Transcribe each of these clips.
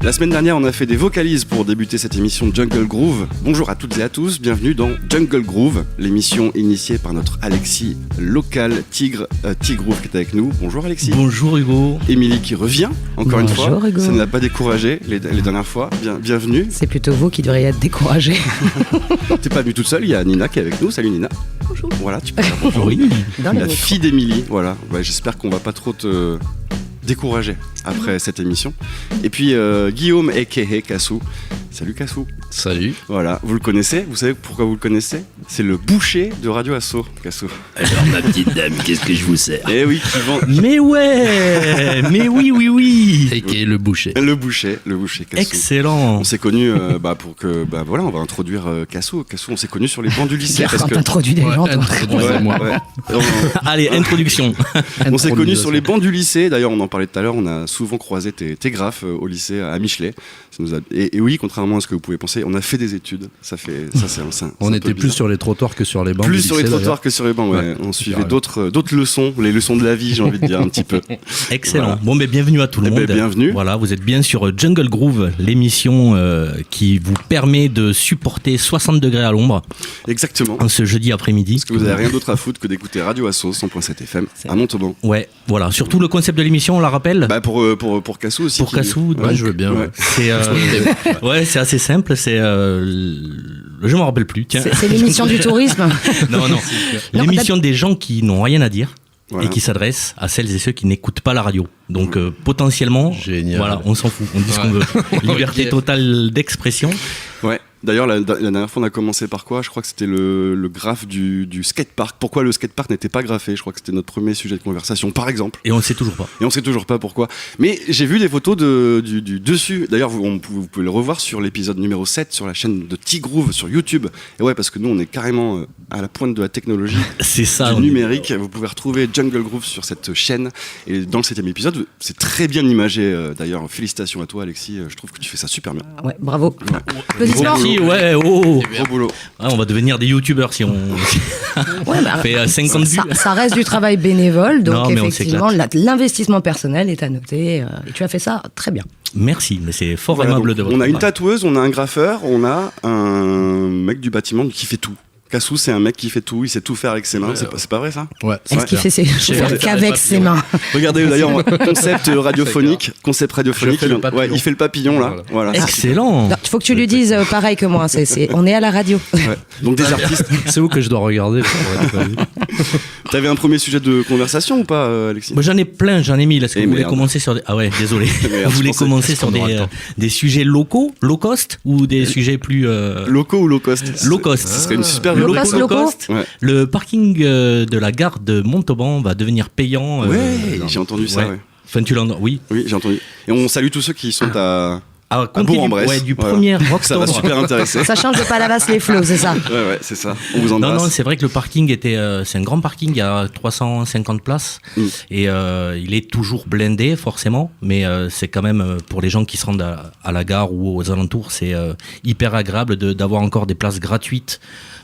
La semaine dernière, on a fait des vocalises pour débuter cette émission de Jungle Groove. Bonjour à toutes et à tous, bienvenue dans Jungle Groove, l'émission initiée par notre Alexis local Tigre Groove qui est avec nous. Bonjour Alexis. Bonjour Hugo. Émilie qui revient encore une fois. Bonjour Hugo. Ça ne l'a pas découragé les dernières fois. Bienvenue. C'est plutôt vous qui devriez être découragé. T'es pas venue toute seule, il y a Nina qui est avec nous. Salut Nina. Bonjour. Voilà, tu peux dire bonjour. Oui. La fille d'Émilie, voilà. Ouais, j'espère qu'on va pas trop te décourager après cette émission. Et puis Guillaume aka Cassou. Salut Cassou. Salut. Voilà, vous le connaissez, vous savez pourquoi vous le connaissez ? C'est le boucher de Radio Asso, Cassou. Alors ma petite dame, qu'est-ce que je vous sers ? Eh oui, qui vend Mais ouais. Mais oui. Et qui est le boucher ? le boucher Cassou. Excellent. On s'est connus pour que voilà, on va introduire Cassou. Cassou, on s'est connus sur les bancs du lycée parce que t'introduis des gens, toi. Introduisez-moi. Allez, introduction. On s'est connus sur les bancs du lycée. D'ailleurs, on en parlait tout à l'heure. On a souvent croisé tes graphes au lycée à Michelet. Et oui, contrairement à ce que vous pouvez penser, on a fait des études. On était plus sur les trottoirs que sur les bancs. Plus sur les trottoirs que sur les bancs. Ouais. On suivait d'autres leçons, les leçons de la vie, j'ai envie de dire un petit peu. Excellent. Voilà. Bon, mais bienvenue à tout le monde. Bienvenue. Voilà, vous êtes bien sur Jungle Groove, l'émission qui vous permet de supporter 60 degrés à l'ombre. Exactement. En ce jeudi après-midi. Parce que vous n'avez rien d'autre à foutre que d'écouter Radio Asso 100.7 FM à Montauban. Ouais, voilà. Surtout le concept de l'émission, on la rappelle. Bah pour Cassou aussi. Pour Cassou, Ouais, je veux bien. Ouais. C'est assez simple. C'est je m'en rappelle plus. Tiens. C'est l'émission du tourisme. Non. L'émission des gens qui n'ont rien à dire. Voilà. Et qui s'adresse à celles et ceux qui n'écoutent pas la radio. Donc potentiellement, Génial. voilà, on s'en fout, on dit ce qu'on veut. Liberté totale d'expression. Ouais. D'ailleurs, la dernière fois, on a commencé par quoi ? Je crois que c'était le graphe du skatepark. Pourquoi le skatepark n'était pas graphé ? Je crois que c'était notre premier sujet de conversation, par exemple. Et on ne sait toujours pas. Et on sait toujours pas pourquoi. Mais j'ai vu des photos du dessus. D'ailleurs, vous pouvez le revoir sur l'épisode numéro 7 sur la chaîne de T-Groove sur YouTube. Et ouais, parce que nous, on est carrément à la pointe de la technologie. C'est ça. Du numérique. Vous pouvez retrouver Jungle Groove sur cette chaîne. Et dans le 7e épisode, c'est très bien imagé. D'ailleurs, félicitations à toi, Alexis. Je trouve que tu fais ça super bien. Ouais, bravo. Ouais. Applaudissements. Merci, ouais, oh. Gros boulot. Ah, on va devenir des youtubeurs si on Ouais, bah, fait 50 vues. ça reste du travail bénévole, donc Non, mais on effectivement, l'investissement personnel est à noter. Et tu as fait ça très bien. Merci, mais c'est fort Voilà, aimable donc, de votre on a une part. tatoueuse, on a un graffeur, on a un mec du bâtiment qui fait tout. Cassou, c'est un mec qui fait tout, il sait tout faire avec ses mains. Ouais. C'est pas vrai ça ? Ouais. Est-ce qu'il fait ses chauffeurs Ouais. qu'avec ses mains ? Regardez d'ailleurs, concept radiophonique. Je fais le papillon. Ouais, il fait le papillon là. Voilà. Excellent. Il faut que tu lui dises pareil que moi. On est à la radio. Ouais. Donc des artistes. C'est où que je dois regarder T'avais un premier sujet de conversation ou pas, Alexis ? Moi, j'en ai plein, j'en ai mis. Est-ce que Eh vous voulez merde. commencer sur des... Ah ouais, désolé. Merde, Vous voulez je pensais- commencer sur qu'on aura le temps. des sujets locaux, low cost, ou des sujets plus... Loco ou low cost ? Low cost. Ce serait une super Low rubrique. cost, low cost. Ouais. Le parking de la gare de Montauban va devenir payant. Ouais, j'ai entendu ça. Ouais. Enfin, tu l'entends, oui. Oui, j'ai entendu. Et on salue tous ceux qui sont à Compter Bourg-en-Bresse. du Voilà. 1er Ça va octobre. super intéresser. Ça change de Palavas-les-Flots, c'est ça. Ouais, c'est ça. On vous embrasse. Non, c'est vrai que le parking c'est un grand parking, il y a 350 places et il est toujours blindé forcément, mais c'est quand même pour les gens qui se rendent à la gare ou aux alentours, c'est hyper agréable d'avoir encore des places gratuites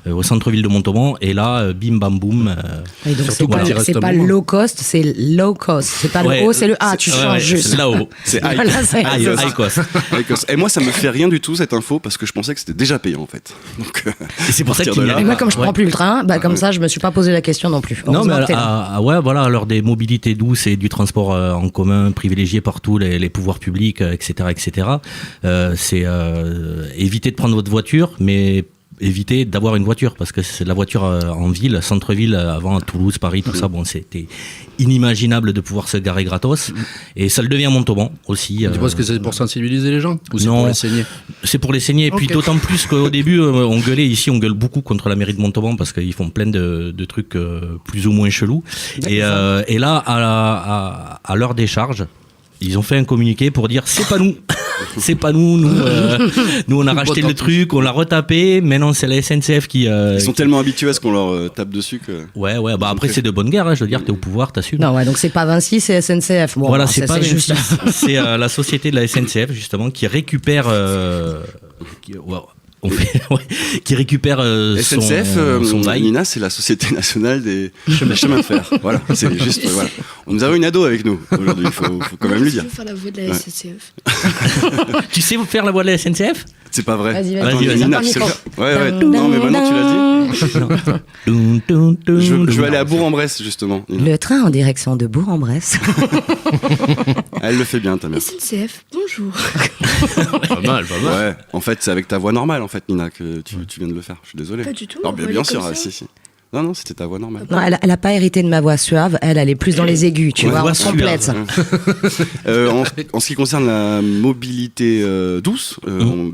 au centre-ville de Montauban. Et là, bim bam boum. Et donc Surtout quand il reste c'est pas un moment. low cost, c'est low cost. C'est pas Ouais, le O, c'est le A. Tu changes juste. C'est là-haut. C'est high. Voilà, c'est- High cost. Et moi, ça me fait rien du tout cette info parce que je pensais que c'était déjà payant en fait. Donc, Et c'est pour ça partir qu'il de y là. a... Et moi, comme je prends Ouais. plus le train, comme ça, je me suis pas posé la question non plus. Non, mais Heureusement que t'es là. ouais, voilà, à l'heure des mobilités douces et du transport en commun privilégié par tous les pouvoirs publics, etc., c'est éviter de prendre votre voiture, mais éviter d'avoir une voiture, parce que c'est la voiture en ville, centre-ville, avant à Toulouse, Paris, tout ça, bon, c'était inimaginable de pouvoir se garer gratos, et ça le devient à Montauban aussi. Tu penses que c'est pour sensibiliser les gens ou c'est non. pour les saigner ? C'est pour les saigner, et puis Ok. d'autant plus qu'au début, on gueulait, ici on gueule beaucoup contre la mairie de Montauban, parce qu'ils font plein de trucs plus ou moins chelous, et là, à l'heure des charges, ils ont fait un communiqué pour dire c'est pas nous, c'est pas nous, nous on a racheté le truc, on l'a retapé, maintenant c'est la SNCF qui... ils sont tellement habitués à ce qu'on leur tape dessus que. Ouais, bah après c'est de bonne guerre, hein, je veux dire, t'es au pouvoir, t'assumes. Non, ouais, donc c'est pas Vinci, c'est SNCF. Bon, Voilà, c'est c'est pas juste. c'est la société de la SNCF justement qui récère qui récupère SNCF, son bail. Nina, c'est la Société nationale des chemins de fer. Voilà, c'est juste. Voilà. Nous avons une ado avec nous aujourd'hui, il faut quand même lui dire. Je veux faire la voix de la SNCF. Tu sais faire la voix de la SNCF? C'est pas vrai. Vas-y, Attends, vas-y. Nina, tu sais le faire. Ouais. Non, mais maintenant tu l'as dit. Je vais aller à Bourg-en-Bresse, justement. Nina. Le train en direction de Bourg-en-Bresse. Elle le fait bien, ta mère. SNCF, bonjour. Pas mal. Ouais, en fait, c'est avec ta voix normale, en fait, Nina, que tu viens de le faire. Je suis désolé. Pas du tout. Non, on va bien aller sûr, comme ça. si. Non, c'était ta voix normale. Non, elle a pas hérité de ma voix suave. Elle est plus dans les aigus, tu Ouais, vois. voix On complète ça. En ce qui concerne la mobilité douce,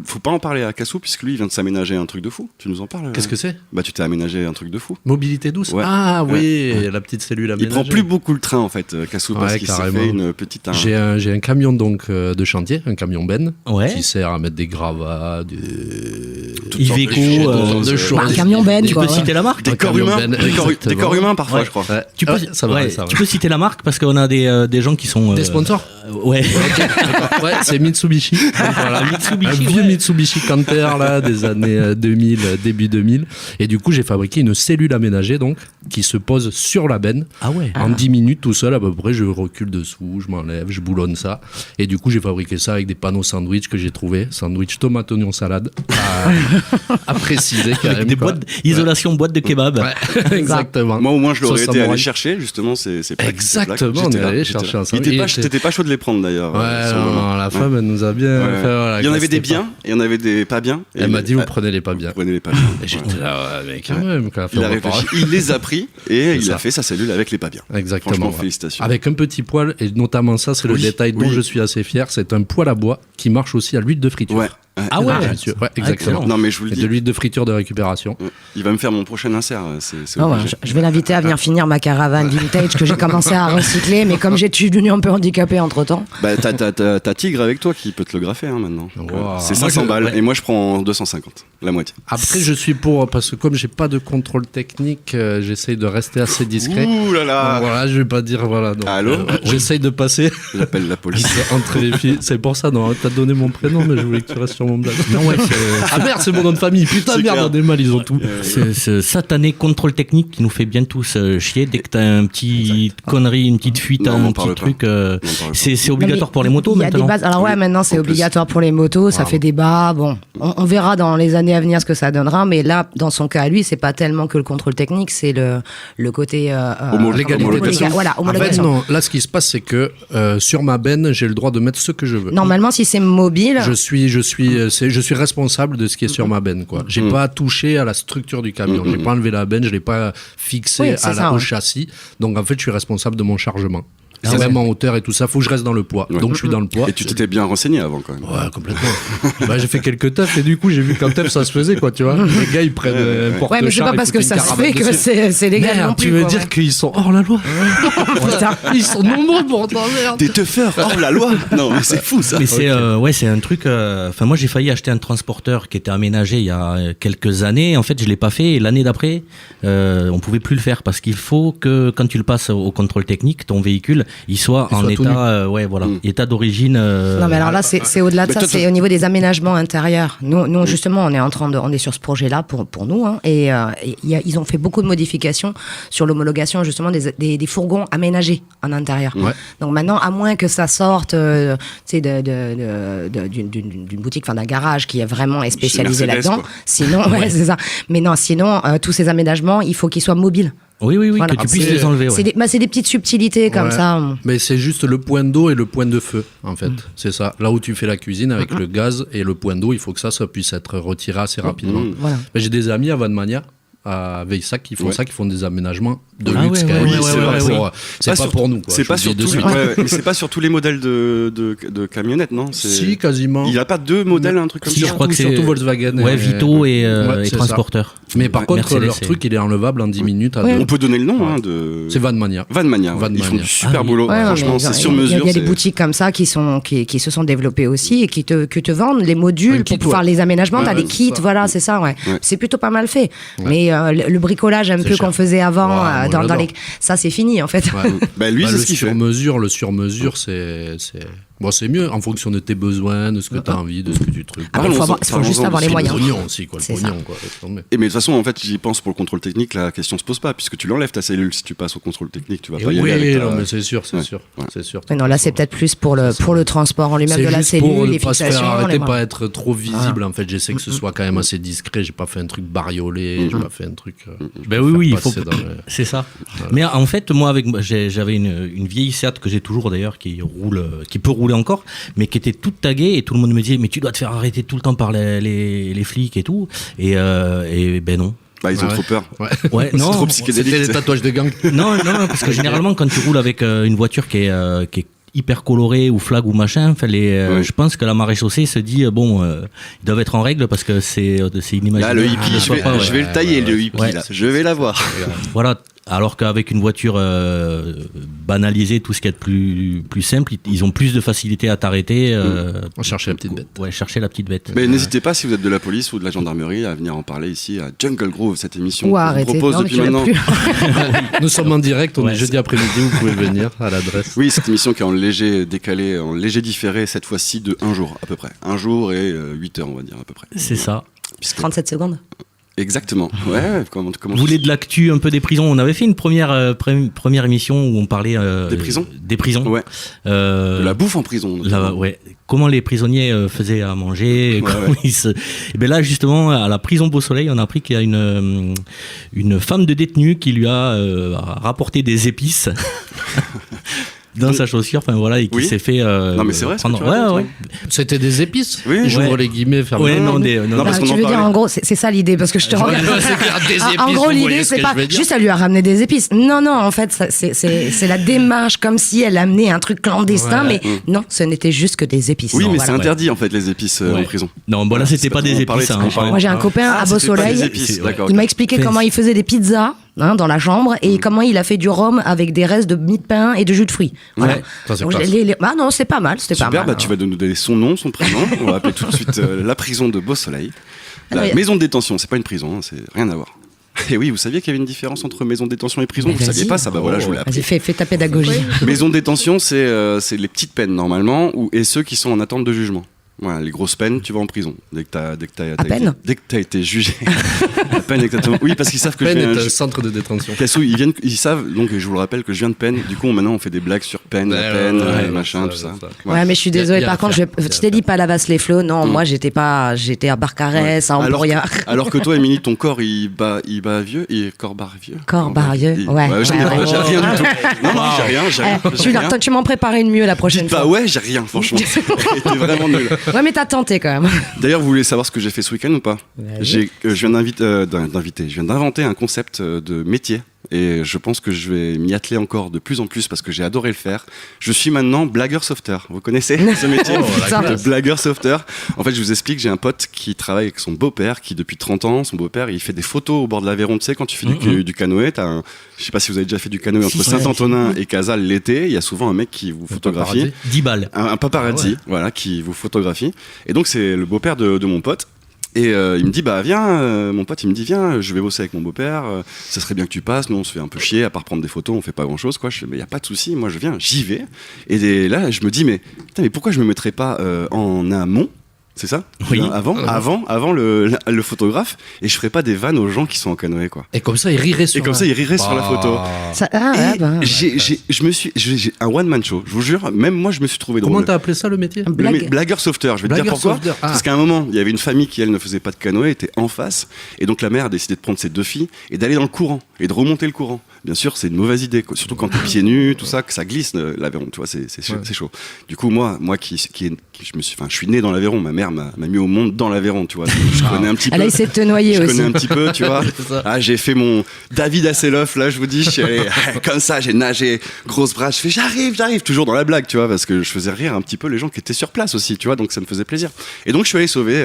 faut pas en parler à Cassou, puisque lui, il vient de s'aménager un truc de fou. Tu nous en parles? Qu'est-ce que c'est? Bah, tu t'es aménagé un truc de fou. Mobilité douce. Ouais. Ah oui, Ouais. la petite cellule Il aménagée. prend plus beaucoup le train, en fait, Cassou, parce Ouais, qu'il s'est carrément. fait une petite... J'ai un camion donc de chantier, un camion Ben, Ouais. qui sert à mettre des gravats, Toutes sortes de Iveco, choses, Bah, un camion Ben, Tu quoi. peux citer la marque? Des Un corps camion humains, Ben, des corps exactement. humains parfois, Ouais. je crois. Ouais. Tu peux, Ah, ça va, ouais, ça va. tu peux citer la marque parce qu'on a des gens qui sont... Des sponsors Ouais. Ouais, c'est Mitsubishi. Voilà. Mitsubishi, Un vieux ouais. Mitsubishi Canter là, des années 2000, début 2000. Et du coup, j'ai fabriqué une cellule aménagée donc qui se pose sur la benne. Ah ouais. En 10 minutes tout seul à peu près, je recule dessous, je m'enlève, je boulonne ça. Et du coup, j'ai fabriqué ça avec des panneaux sandwich que j'ai trouvé. Sandwich tomate, oignon, salade. À préciser quand Avec même. des quoi. boîtes, isolation boîte de kebab. Ouais, exactement. Moi, au moins, je l'aurais Sauce été allé samouraï. chercher, justement, ces plaques. Exactement, J'étais on est là, allé j'étais chercher là. un sandwich. T'étais pas chaud de les prendre, d'ailleurs. Ouais, sur le moment. non, la femme, elle nous a bien Ouais. fait. Voilà, Il y en avait casse des les bien, et il y en avait des pas bien. Elle m'a dit, vous prenez les pas bien. Prenez les pas bien. Et j'étais Ouais. là, ouais, mais quand même, quand Il a réfléchi, il les a pris, et il ça. a fait sa cellule avec les pas bien. Exactement. Franchement, ouais. félicitations. Avec un petit poêle, et notamment ça, c'est le Oui, détail dont oui. je suis assez fier, c'est un poêle à bois qui marche aussi à l'huile de friture. Ouais. Ah ouais. Ouais, exactement. excellent. Non, mais je vous le Et de dis, l'huile de friture de récupération. il va me faire mon prochain insert. C'est Ah ouais, obligé. je vais l'inviter à venir finir ma caravane vintage que j'ai commencé à recycler, mais comme j'ai devenu un peu handicapé entre temps. Bah, t'as Tigre avec toi qui peut te le graffer maintenant. Wow. C'est Moi, 500 balles, ouais. et moi je prends 250, la moitié. Après, je suis pour, parce que comme j'ai pas de contrôle technique, j'essaye de rester assez discret. Ouh là Donc là. voilà, je vais pas dire, voilà. Donc, Allô j'essaye de passer J'appelle la police. entre les filles. C'est pour ça, non, t'as donné mon prénom, mais je voulais que tu restes sur mon blague. Non, ouais, Ah merde, c'est mon nom de famille. Putain, C'est merde, clair. on est mal, ils ont tout. c'est ce satané contrôle technique qui nous fait bien tous chier dès que t'as un petit connerie, une petite fuite, Non, on un en petit parle truc. pas. On en parle pas. C'est obligatoire pour les motos Il y a des maintenant. bases. Alors ouais, Oui, maintenant c'est en plus. obligatoire pour les motos, ça Voilà. fait débat. Bon, on verra dans les années à venir ce que ça donnera, mais là, dans son cas à lui, c'est pas tellement que le contrôle technique, c'est le côté Légalité. Voilà, En fait, homologation. non, là, ce qui se passe, c'est que sur ma benne, j'ai le droit de mettre ce que je veux. Normalement, si c'est mobile, Je suis responsable de ce qui est sur ma benne, quoi. J'ai pas touché à la structure du camion. J'ai pas enlevé la benne, je l'ai pas fixé Oui, c'est ça, au ouais. châssis. Donc, en fait, je suis responsable de mon chargement. Ah C'est ouais. même en hauteur et tout ça. Faut que je reste dans le poids. Ouais. Donc, je suis dans le poids. Et tu t'étais bien renseigné avant quand même. Ouais, complètement. Bah, j'ai fait quelques teufs et du coup, j'ai vu qu'en teuf, ça se faisait, quoi, tu vois. Les gars, ils prennent un porte-char. ouais, mais c'est pas ils parce foutent que une ça se caravane fait que dessus. c'est légal Merde, non plus. tu veux quoi, dire ouais. qu'ils sont hors la loi? Putain. Ils sont nombreux pour t'emmerder. Des teufeurs hors la loi. Non, mais c'est fou ça. Mais c'est c'est un truc. Enfin, moi, j'ai failli acheter un transporteur qui était aménagé il y a quelques années. En fait, je l'ai pas fait. Et l'année d'après, on pouvait plus le faire parce qu'il faut que quand tu le passes au contrôle technique, ton véhicule, il soit en soit tout nu. état, voilà, état d'origine. Non, mais alors là, c'est au-delà de Mais ça, toi, c'est au niveau des aménagements intérieurs. Nous justement, on est sur ce projet-là pour nous, hein, et ils ont fait beaucoup de modifications sur l'homologation justement des fourgons aménagés en intérieur. Ouais. Donc maintenant, à moins que ça sorte, tu sais, d'une boutique, enfin d'un garage qui est vraiment spécialisé Mercedes, là-dedans. quoi. Sinon, ouais, c'est ça. Mais non, sinon, tous ces aménagements, il faut qu'ils soient mobiles. Oui, Voilà. que tu puisses C'est- les enlever. Ouais. C'est des petites subtilités comme Ouais. ça. Mais c'est juste le point d'eau et le point de feu, en fait. C'est ça. Là où tu fais la cuisine avec le gaz et le point d'eau, il faut que ça puisse être retiré assez rapidement. Voilà. Mais j'ai des amis à Vanmania, à Veilsac, qui font Ouais. ça, qui font des aménagements de Ah luxe ouais, quand ouais, même. ouais, C'est ouais, pas ouais, pour- ouais. c'est pas sur- pour nous, quoi. C'est Je pas vous sur le dis tous de les, suite. mais c'est pas sur tous les modèles de camionnettes, non? Si, quasiment. Il a pas deux modèles, un truc comme Si, ça. je crois que c'est Surtout Volkswagen. Ouais, Vito et Ouais, c'est ça. transporteur. Mais par contre, Mercedes, leur c'est- truc, il est enlevable en 10 minutes à Ouais. deux. On peut donner le nom Ouais. de. C'est Vanmania. Vanmania. Ouais. Ils font Vanmania. du super Ah oui. boulot. Ouais, non, Franchement, mais c'est il y a- sur il y a- mesure. Il y a des c'est- boutiques comme ça qui se sont développées aussi et qui te vendent les Un modules kit, pour pouvoir ouais. les aménagements. Ouais, T'as ouais, des kits, ça. voilà, c'est ça, ouais. Ouais. C'est plutôt pas mal fait. Mais le bricolage un C'est peu cher. qu'on faisait avant, Ouais, moi, dans j'adore. ça c'est fini en fait. Ouais. Bah lui, Bah, c'est le ce qu'il fait. sur-mesure, c'est Bon, c'est mieux en fonction de tes besoins, de ce que tu as envie, de ce que tu trucs. Ah, il faut juste avoir les moyens. Le pognon aussi, quoi. C'est Le pognon, quoi. Et mais de toute façon, en fait, j'y pense pour le contrôle technique, la question se pose pas, puisque tu l'enlèves ta cellule si tu passes au contrôle technique, tu vas pas y aller avec ta... non, mais c'est sûr. Ouais. C'est sûr. Mais non, là, c'est peut-être plus pour le transport en lui-même de la C'est juste pour cellule, ne les pas se faire fixations. arrêter, les- pas être trop visible. En fait, j'essaie que ce soit quand même assez discret. J'ai pas fait un truc bariolé, j'ai pas fait un truc. Ben oui, il faut. passer dans le- C'est ça. Mais en fait, moi, j'avais une vieille Seat que j'ai toujours d'ailleurs, qui peut rouler encore, mais qui était toute taguée, et tout le monde me disait, mais tu dois te faire arrêter tout le temps par les flics et tout. Et ben non. Bah, ils ont trop peur. Ouais. Ouais, C'est non. trop C'était les psychédélique. tatouages de gang. Non, parce que généralement, quand tu roules avec une voiture qui est hyper colorée ou flag ou machin, enfin, je pense que la maréchaussée se dit, ils doivent être en règle parce que c'est inimaginable. Là, le hippie, qu'il ne soit pas, je vais le tailler, le hippie, Ouais. là. Je vais l'avoir. Voilà. Alors qu'avec une voiture banalisée, tout ce qui est plus simple, ils ont plus de facilité à t'arrêter. On cherchait la petite bête. Ouais, chercher la petite bête. Mais n'hésitez pas, si vous êtes de la police ou de la gendarmerie, à venir en parler ici à Jungle Groove, cette émission Ou qu'on vous arrêtez. propose Non, mais depuis tu l'as maintenant. plus. Nous sommes en direct, on Ouais, est jeudi après-midi, vous pouvez venir à l'adresse. Oui, cette émission qui est en léger décalé, en léger différé, cette fois-ci de 1 jour à peu près. 1 jour et 8 heures, on va dire à peu près. C'est ça. 37 secondes. Exactement. Ouais, comment Vous voulez de l'actu un peu des prisons? On avait fait une première émission où on parlait Des prisons. Des prisons. Ouais. Euh, De la bouffe en prison. notamment. ouais. Comment les prisonniers faisaient à manger. Ouais, comment Et bien là, justement, à la prison Beau Soleil, on a appris qu'il y a une femme de détenue qui lui a rapporté des épices. Dans sa chaussure, enfin voilà, et qui Oui. s'est fait. Non, mais c'est vrai, ce que prendre. tu racontes, Ouais. hein. C'était des épices. Oui, J'ouvre ouais. les guillemets, ferme Ouais, les non, guillemets. Non, parce qu'on tu en veux dire, parlait. en gros, c'est ça l'idée, parce que je te regarde. c'est clair, des épices, En gros, vous voyez l'idée, ce c'est que pas je veux dire. juste, elle lui a ramené des épices. Non, en fait, c'est la démarche, comme si elle amenait un truc clandestin, Ouais. mais non, ce n'était juste que des épices. Oui, Non, mais voilà. c'est interdit en fait les épices en Ouais. prison. Non, bon là, C'est c'était pas pas trop des en parler, épices. c'est pas en Moi, j'ai un copain à Beau c'était pas Soleil. des épices, d'accord. Il m'a expliqué comment il faisait des pizzas dans la chambre et comment il a fait du rhum avec des restes de mie de pain et de jus de fruits. Voilà. Ouais. Ça, c'est Donc, classe. Ah non, c'est pas mal, c'était pas Super, mal. tu vas nous donner son nom, son prénom. On va appeler tout de suite la prison de Beau Soleil. La Alors, maison de détention, c'est pas une prison, hein, c'est rien à voir. Et oui, vous saviez qu'il y avait une différence entre maison de détention et prison? Mais Vous saviez vas-y. pas ça? Bah voilà, je vous l'ai appris. Vas-y, fais ta pédagogie. Maison de détention, c'est les petites peines normalement, et ceux qui sont en attente de jugement. Voilà, les grosses peines, tu vas en prison. Dès que t'as été jugé. À peine, exactement. Oui, parce qu'ils savent que Peine je est viens. un centre de détention. Cassou, ils savent, donc je vous le rappelle, que je viens de peine. Du coup, maintenant, on fait des blagues sur peine, la peine, machin, tout ça. Ouais, mais je suis désolée. y a Par à contre, faire. je t'ai dit pas Lavas-les-Flots. Non, moi, j'étais à Barcarès, à Ambrouillard. Alors que toi, Émilie, ton corps, il bat vieux, et corps bat vieux. Corps barieux, ouais. J'ai Ouais, rien du tout. Non, j'ai rien. Tu m'en préparais une mieux la prochaine Bah fois. ouais, j'ai rien, franchement. T'es vraiment nul. Ouais, mais t'as tenté quand même. D'ailleurs, vous voulez savoir ce que j'ai fait ce week-end ou pas? Vas-y. Je viens je viens d'inventer un concept de métier. Et je pense que je vais m'y atteler encore de plus en plus parce que j'ai adoré le faire. Je suis maintenant blagueur sauveteur. Vous connaissez ce métier de blagueur sauveteur? En fait, je vous explique, j'ai un pote qui travaille avec son beau-père qui, depuis 30 ans, son beau-père, il fait des photos au bord de l'Aveyron. Tu sais, quand tu fais du canoë, je sais pas si vous avez déjà fait du canoë entre Saint-Antonin et Casals l'été, il y a souvent un mec qui vous photographie. 10 balles. Un paparazzi, voilà, qui vous photographie. Et donc, c'est le beau-père de mon pote. Et il me dit, bah viens, mon pote, il me dit, viens, je vais bosser avec mon beau-père, ça serait bien que tu passes, nous on se fait un peu chier, à part prendre des photos, on fait pas grand-chose, quoi. Je fais, mais y a pas de souci, moi je viens, j'y vais. Et là, je me dis, mais pourquoi je me mettrais pas en amont? C'est ça? Oui. Avant le photographe, et je ferais pas des vannes aux gens qui sont en canoë, quoi. Et comme ça, il rirait sur Et comme ça, il rirait sur la photo. J'ai un one-man show, je vous jure, même moi je me suis trouvé drôle. Comment t'as appelé ça le métier? Blagueur sauveteur, je vais te dire Blagueur pourquoi. sauveteur, ah. Parce qu'à un moment, il y avait une famille qui, elle, ne faisait pas de canoë, était en face, et donc la mère a décidé de prendre ses 2 filles et d'aller dans le courant, et de remonter le courant. Bien sûr, c'est une mauvaise idée, quoi. Surtout quand t'es pieds nus, tout ça, que ça glisse l'Aveyron, tu vois, c'est chaud. Du coup, moi je suis né dans l'Aveyron, ma mère m'a mis au monde dans l'Aveyron, tu vois. Donc, je connais un petit peu. Elle a essayé de te noyer Je aussi. connais un petit peu, tu vois. Ah, j'ai fait mon David Hasselhoff, là, je vous dis, je suis allé comme ça, j'ai nagé, grosse bras, je fais j'arrive, toujours dans la blague, tu vois, parce que je faisais rire un petit peu les gens qui étaient sur place aussi, tu vois, donc ça me faisait plaisir. Et donc je suis allé sauver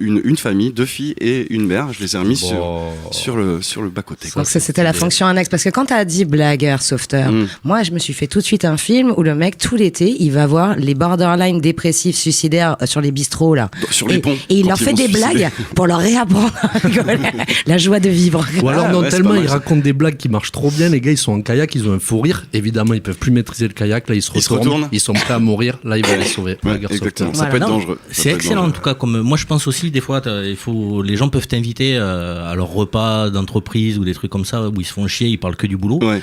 une famille, 2 filles et une mère. Je les ai remis sur le bas-côté. Donc c'était la fonction annexe. Parce que quand tu as dit blagueur, sauveteur, moi je me suis fait tout de suite un film où le mec, tout l'été, il va voir les borderline dépressifs, suicidaires sur les bistrots là. Sur les ponts. Et il leur fait des blagues pour leur réapprendre à rigoler. La joie de vivre. Ou alors, non, ouais, c'est tellement pas mal, ils ça. racontent des blagues qui marchent trop bien, les gars, ils sont en kayak, ils ont un fou rire. Évidemment, ils peuvent plus maîtriser le kayak, là, ils se retournent. Ils sont prêts à mourir, là, ils vont les sauver. Ouais, Blagueur, exactement. sauveteur. Ça peut être non, dangereux. Ça C'est peut être excellent en dangereux. tout cas. Comme moi, je pense aussi des fois, les gens peuvent t'inviter à leur repas d'entreprise ou des trucs comme ça où ils se font chier, ils parlent que du boulot. Ouais.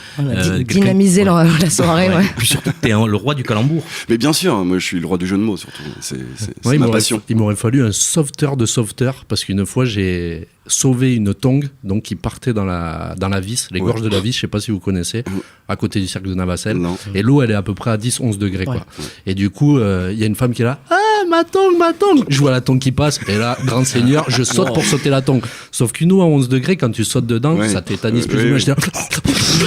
Dynamiser la soirée. Ouais. Et puis surtout, t'es le roi du calembour. Mais bien sûr, moi je suis le roi du jeu de mots surtout. C'est Ouais, ma passion. il m'aurait fallu un sauveteur de sauveteur parce qu'une fois j'ai sauvé une tongue donc qui partait dans la vis, les gorges de la vis, je sais pas si vous connaissez, à côté du cercle de Navacelle. Non. Et l'eau elle est à peu près à 10-11 degrés quoi. Et du coup il y a une femme qui est là, ah ma tongue. Je vois la tongue qui passe et là, grand seigneur, je saute pour sauter la tongue. Sauf qu'une eau à 11 degrés, quand tu sautes dedans, Ouais. ça tétanise plus Oui, ou moins. oui.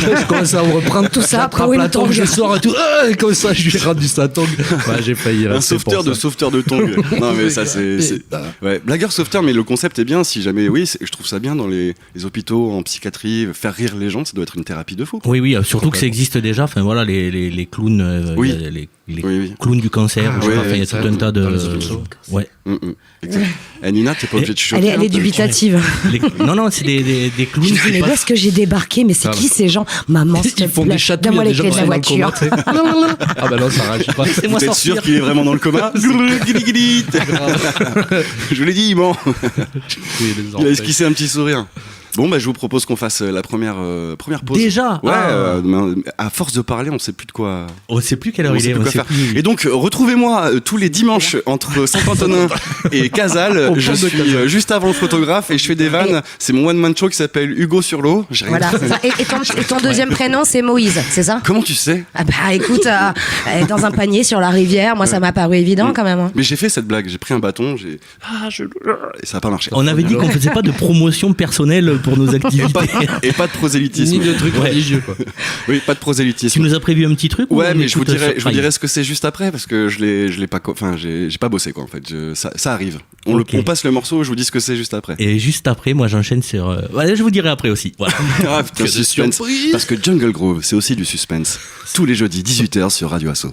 Je commence à me reprendre Tout ça j'attrape pour une la tongue, tongue. je sors et tout, et comme ça je lui ai rendu sa tongue. Ouais, j'ai failli Un rester pour sauveteur ça. de tongue. Non mais ça c'est ouais, blagueur sauveteur, mais le concept est bien. Si jamais je trouve ça bien dans les hôpitaux, en psychiatrie, faire rire les gens, ça doit être une thérapie de fou. Oui, surtout que ça existe déjà. Enfin voilà, les clowns, Oui. il y a les Oui. clowns du cancer. je sais oui, pas, enfin, il y a ça, tout un tas de. dans les hôpitaux. Ouais. Exact. Eh, Nina, t'es pas obligé de chuchoter. Elle est dubitative. Non, c'est des clowns. Je dis, qui mais où passent- est-ce que j'ai débarqué? Mais c'est qui ces gens? Maman, s'il te Ils font plaît, des chatouilles, donne-moi il y a les des clés de la gens qui sont dans voiture. le coma, tu sais. Ah bah non, ça réagit pas. Laissez-moi Vous êtes sortir. sûr qu'il est vraiment dans le coma? Je vous l'ai dit, bon. Il a esquissé un petit sourire. Bon, bah, je vous propose qu'on fasse la première pause. Déjà Ouais, Ah. à force de parler, on sait plus de quoi. On sait plus quelle heure On il sait est. plus On quoi sait faire. plus. Et donc, retrouvez-moi tous les dimanches entre Saint-Antonin et Casal. Je suis juste avant le photographe et je fais des vannes. C'est mon one-man show qui s'appelle Hugo sur l'eau. J'ai rien Voilà, c'est ça. Et ton deuxième prénom, c'est Moïse, c'est ça? Comment tu sais? Ah bah écoute, dans un panier sur la rivière, moi ça m'a paru évident quand même. Hein. Mais j'ai fait cette blague. J'ai pris un bâton, et ça a pas marché. On avait dit qu'on faisait pas de promotion personnelle pour nos activités. Et pas de prosélytisme. Ni de trucs religieux quoi. Oui, pas de prosélytisme. Tu nous as prévu un petit truc ou Ouais, on mais je vous écoute dirai surprise ce que c'est juste après parce que je l'ai pas, enfin, j'ai pas bossé quoi en fait. Ça arrive. Ok. On passe le morceau, je vous dis ce que c'est juste après. Et juste après, moi j'enchaîne sur. Ouais, je vous dirai après aussi. Voilà. Ah, putain, Que de suspense. surprise. Parce que Jungle Groove, c'est aussi du suspense. Tous les jeudis 18h sur Radio Asso.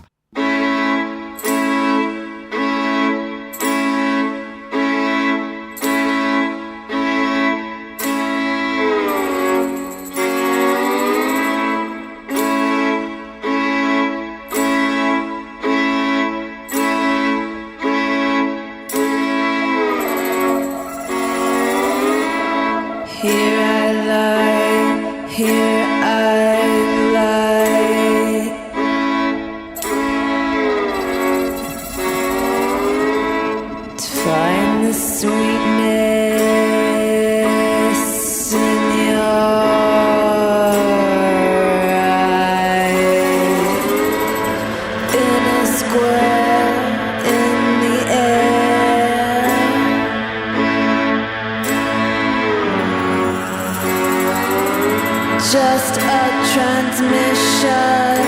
Here I lie, here I lie. To find the sweetness in your eye. In a square in the air. Just a transmission.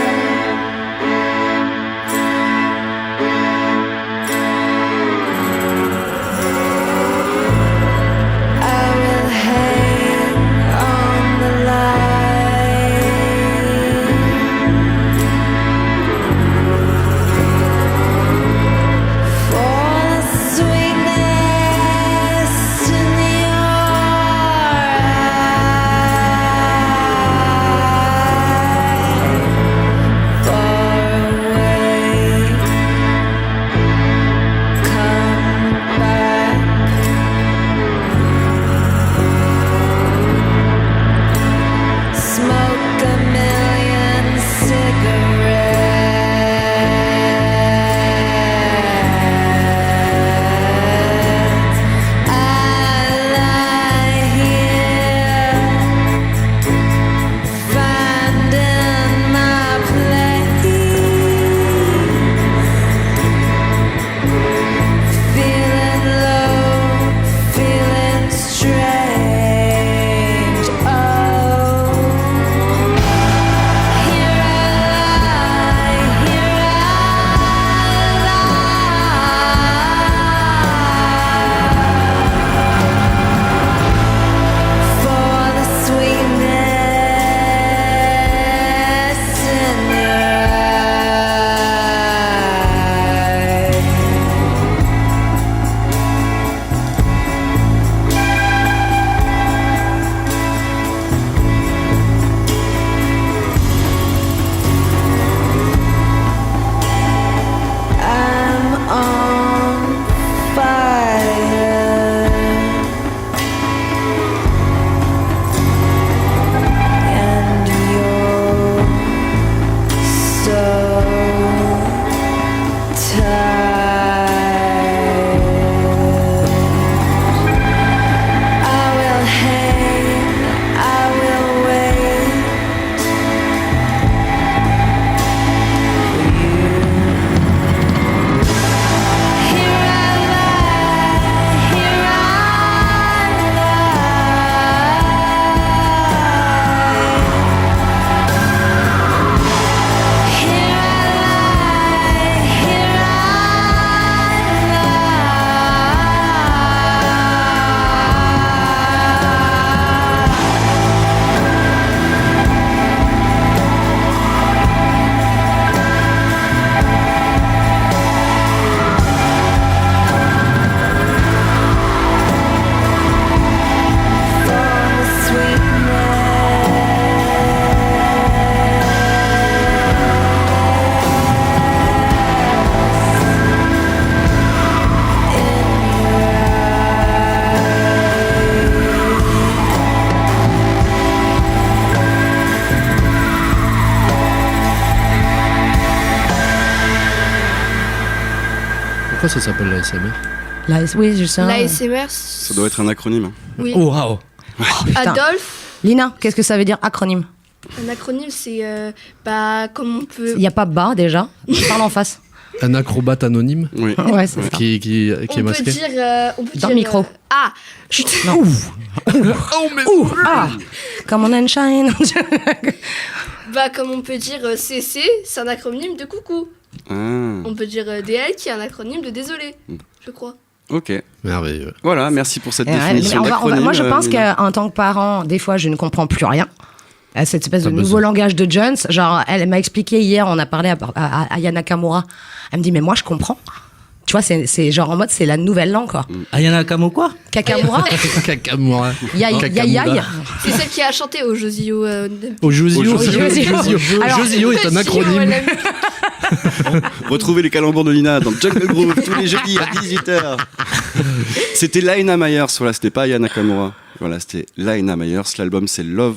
I will hang on the line for the sweetness in your eye. ça s'appelle l'ASMR? Oui, je sais. L'ASMR, Ça doit être un acronyme. Hein. oui. Oh, waouh. Putain. Adolphe, Lina, qu'est-ce que ça veut dire acronyme? un acronyme, c'est comme on peut. Il n'y a pas bas déjà. Parle en face. Un acrobate anonyme Oui. Ouais, c'est ça. qui est On peut masqué. dire. On peut Dans dire, le micro. Chut. Come on and shine. Comme on peut dire CC, c'est un acronyme de coucou. Ah, On peut dire DL qui est un acronyme de désolé, je crois. ok. Merveilleux. Voilà, merci pour cette Ouais, définition mais d'acronyme. moi, je pense qu'en tant que parent, des fois, je ne comprends plus rien. À cette espèce de Pas nouveau besoin. langage de Jones. Genre, elle m'a expliqué hier, on a parlé à Aya Nakamura. Elle me dit, mais moi, je comprends. Tu vois, c'est genre en mode, c'est la nouvelle langue, quoi. Ayana Kamo quoi? Kakamura, Kakamura. Yaï. C'est celle qui a chanté au Josio. Au Josio. Au Josio. Alors, Josio est un acronyme. Retrouvez les calembours de Lina dans Jungle Groove tous les jeudis à 18h. C'était Laina Myers, voilà, c'était pas Yana Nakamura. Voilà, c'était Laina Myers. L'album c'est Love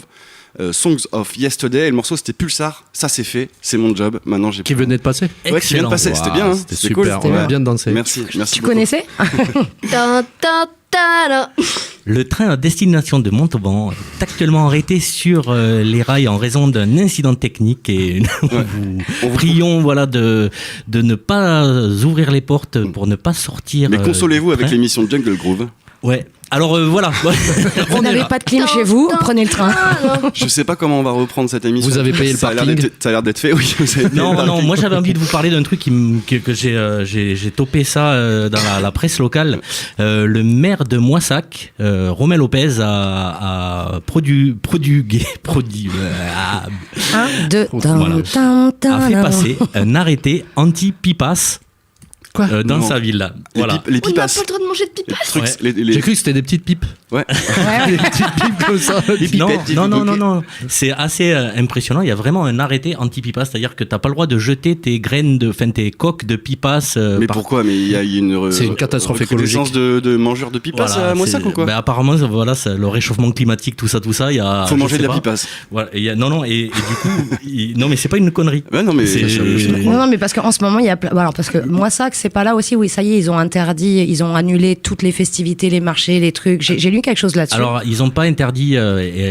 Songs of Yesterday. Et le morceau c'était Pulsar. Ça c'est fait, c'est mon job. Maintenant j'ai. Qui venait de passer. Ouais, qui vient de passer. C'était bien, hein. C'était C'était super. cool. On a Ouais. bien dansé. Merci Tu beaucoup. connaissais? Tan, tan, tan. Le train à destination de Montauban est actuellement arrêté sur les rails en raison d'un incident technique et nous vous prions voilà, de ne pas ouvrir les portes pour ne pas sortir. Mais consolez-vous du avec train. l'émission Jungle Groove. Ouais. Alors voilà. Vous n'avez pas de clim chez vous, prenez le train. Je sais pas comment on va reprendre cette émission. Vous avez payé le Ça a l'air parking d'être- Ça a l'air d'être fait, oui. Vous avez payé le Non, non, parking. moi j'avais envie de vous parler d'un truc que j'ai topé ça dans la presse locale. Le maire de Moissac, Romain Lopez, a fait passer un arrêté anti-pipas dans Non. sa ville. Là. Les Voilà. les On n'a pas pipas. le droit de manger de pipas. Trucs, Ouais. les- J'ai cru que c'était des petites pipes. Ouais. Des petites pipes comme ça. Les Non, pipettes, les non, non, non, pipettes. non. C'est assez impressionnant. Il y a vraiment un arrêté anti-pipas, c'est-à-dire que tu n'as pas le droit de jeter tes graines, tes coques de pipas. Mais pourquoi? Mais il y a une. C'est une catastrophe recrudescence de mangeurs de pipas Voilà, à Moissac c'est- ou quoi? ben, apparemment, voilà, le réchauffement climatique, tout ça, il y a. Faut je manger sais de la pas. pipasse. Voilà, non, et du coup, non, mais c'est pas une connerie. Ouais, non, mais. C'est- Non, non, mais parce qu'en ce moment, il y a. Alors, parce que Moissac, c'est pas là aussi, oui, ça y est, ils ont interdit, ils ont annulé toutes les festivités, les marchés, les trucs. J'ai lu quelque chose là-dessus. Alors, ils n'ont pas interdit.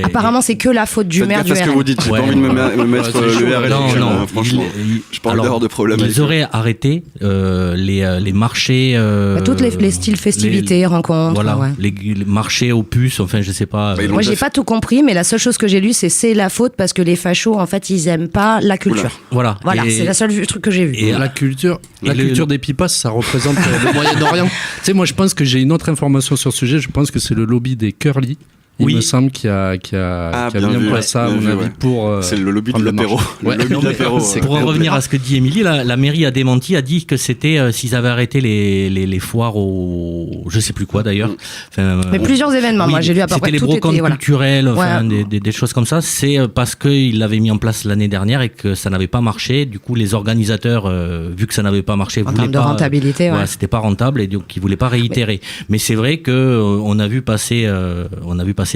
Apparemment, c'est que la faute du Faites maire gaffe du à ce que RN. vous dites. J'ai Ouais. pas envie de me mettre Ouais, c'est chaud. le RN. Non, non, franchement. Je parle alors, d'avoir de problèmes. avec Ils eux. auraient arrêté les marchés. Toutes les styles festivités, rencontres. Voilà, ouais. les marchés aux puces, enfin, je sais pas. Bah, ils l'ont Moi, déjà j'ai pas tout compris, mais la seule chose que j'ai lu, c'est la faute parce que les fachos, en fait, ils aiment pas la culture. Oula. Voilà, Et- c'est la seule truc que j'ai vu. Et La culture le- des pipas, ça représente le Moyen-Orient. Tu sais, moi, je pense que j'ai une autre information sur ce sujet. Je pense que c'est le lobby des curly. Il Oui. me semble qui a Ah, mis bien en vu, place ça, à bien mon vu, avis, ouais. pour. C'est le lobby de prendre le l'apéro. marché. Le Ouais, lobby non, de mais l'apéro. c'est Pour en clair. revenir à ce que dit Émilie, la mairie a démenti, a dit que c'était s'ils avaient arrêté les foires au. Je sais plus quoi d'ailleurs. Enfin, Mais plusieurs événements, moi, j'ai lu à peu c'était près les tout brocantes était, voilà. culturelles, enfin, Ouais. des choses comme ça. C'est parce qu'ils l'avaient mis en place l'année dernière et que ça n'avait pas marché. Du coup, les organisateurs, vu que ça n'avait pas marché, En voulaient termes de pas, rentabilité, ouais. voilà, c'était pas rentable et donc ils voulaient pas réitérer. Mais c'est vrai que on a vu passer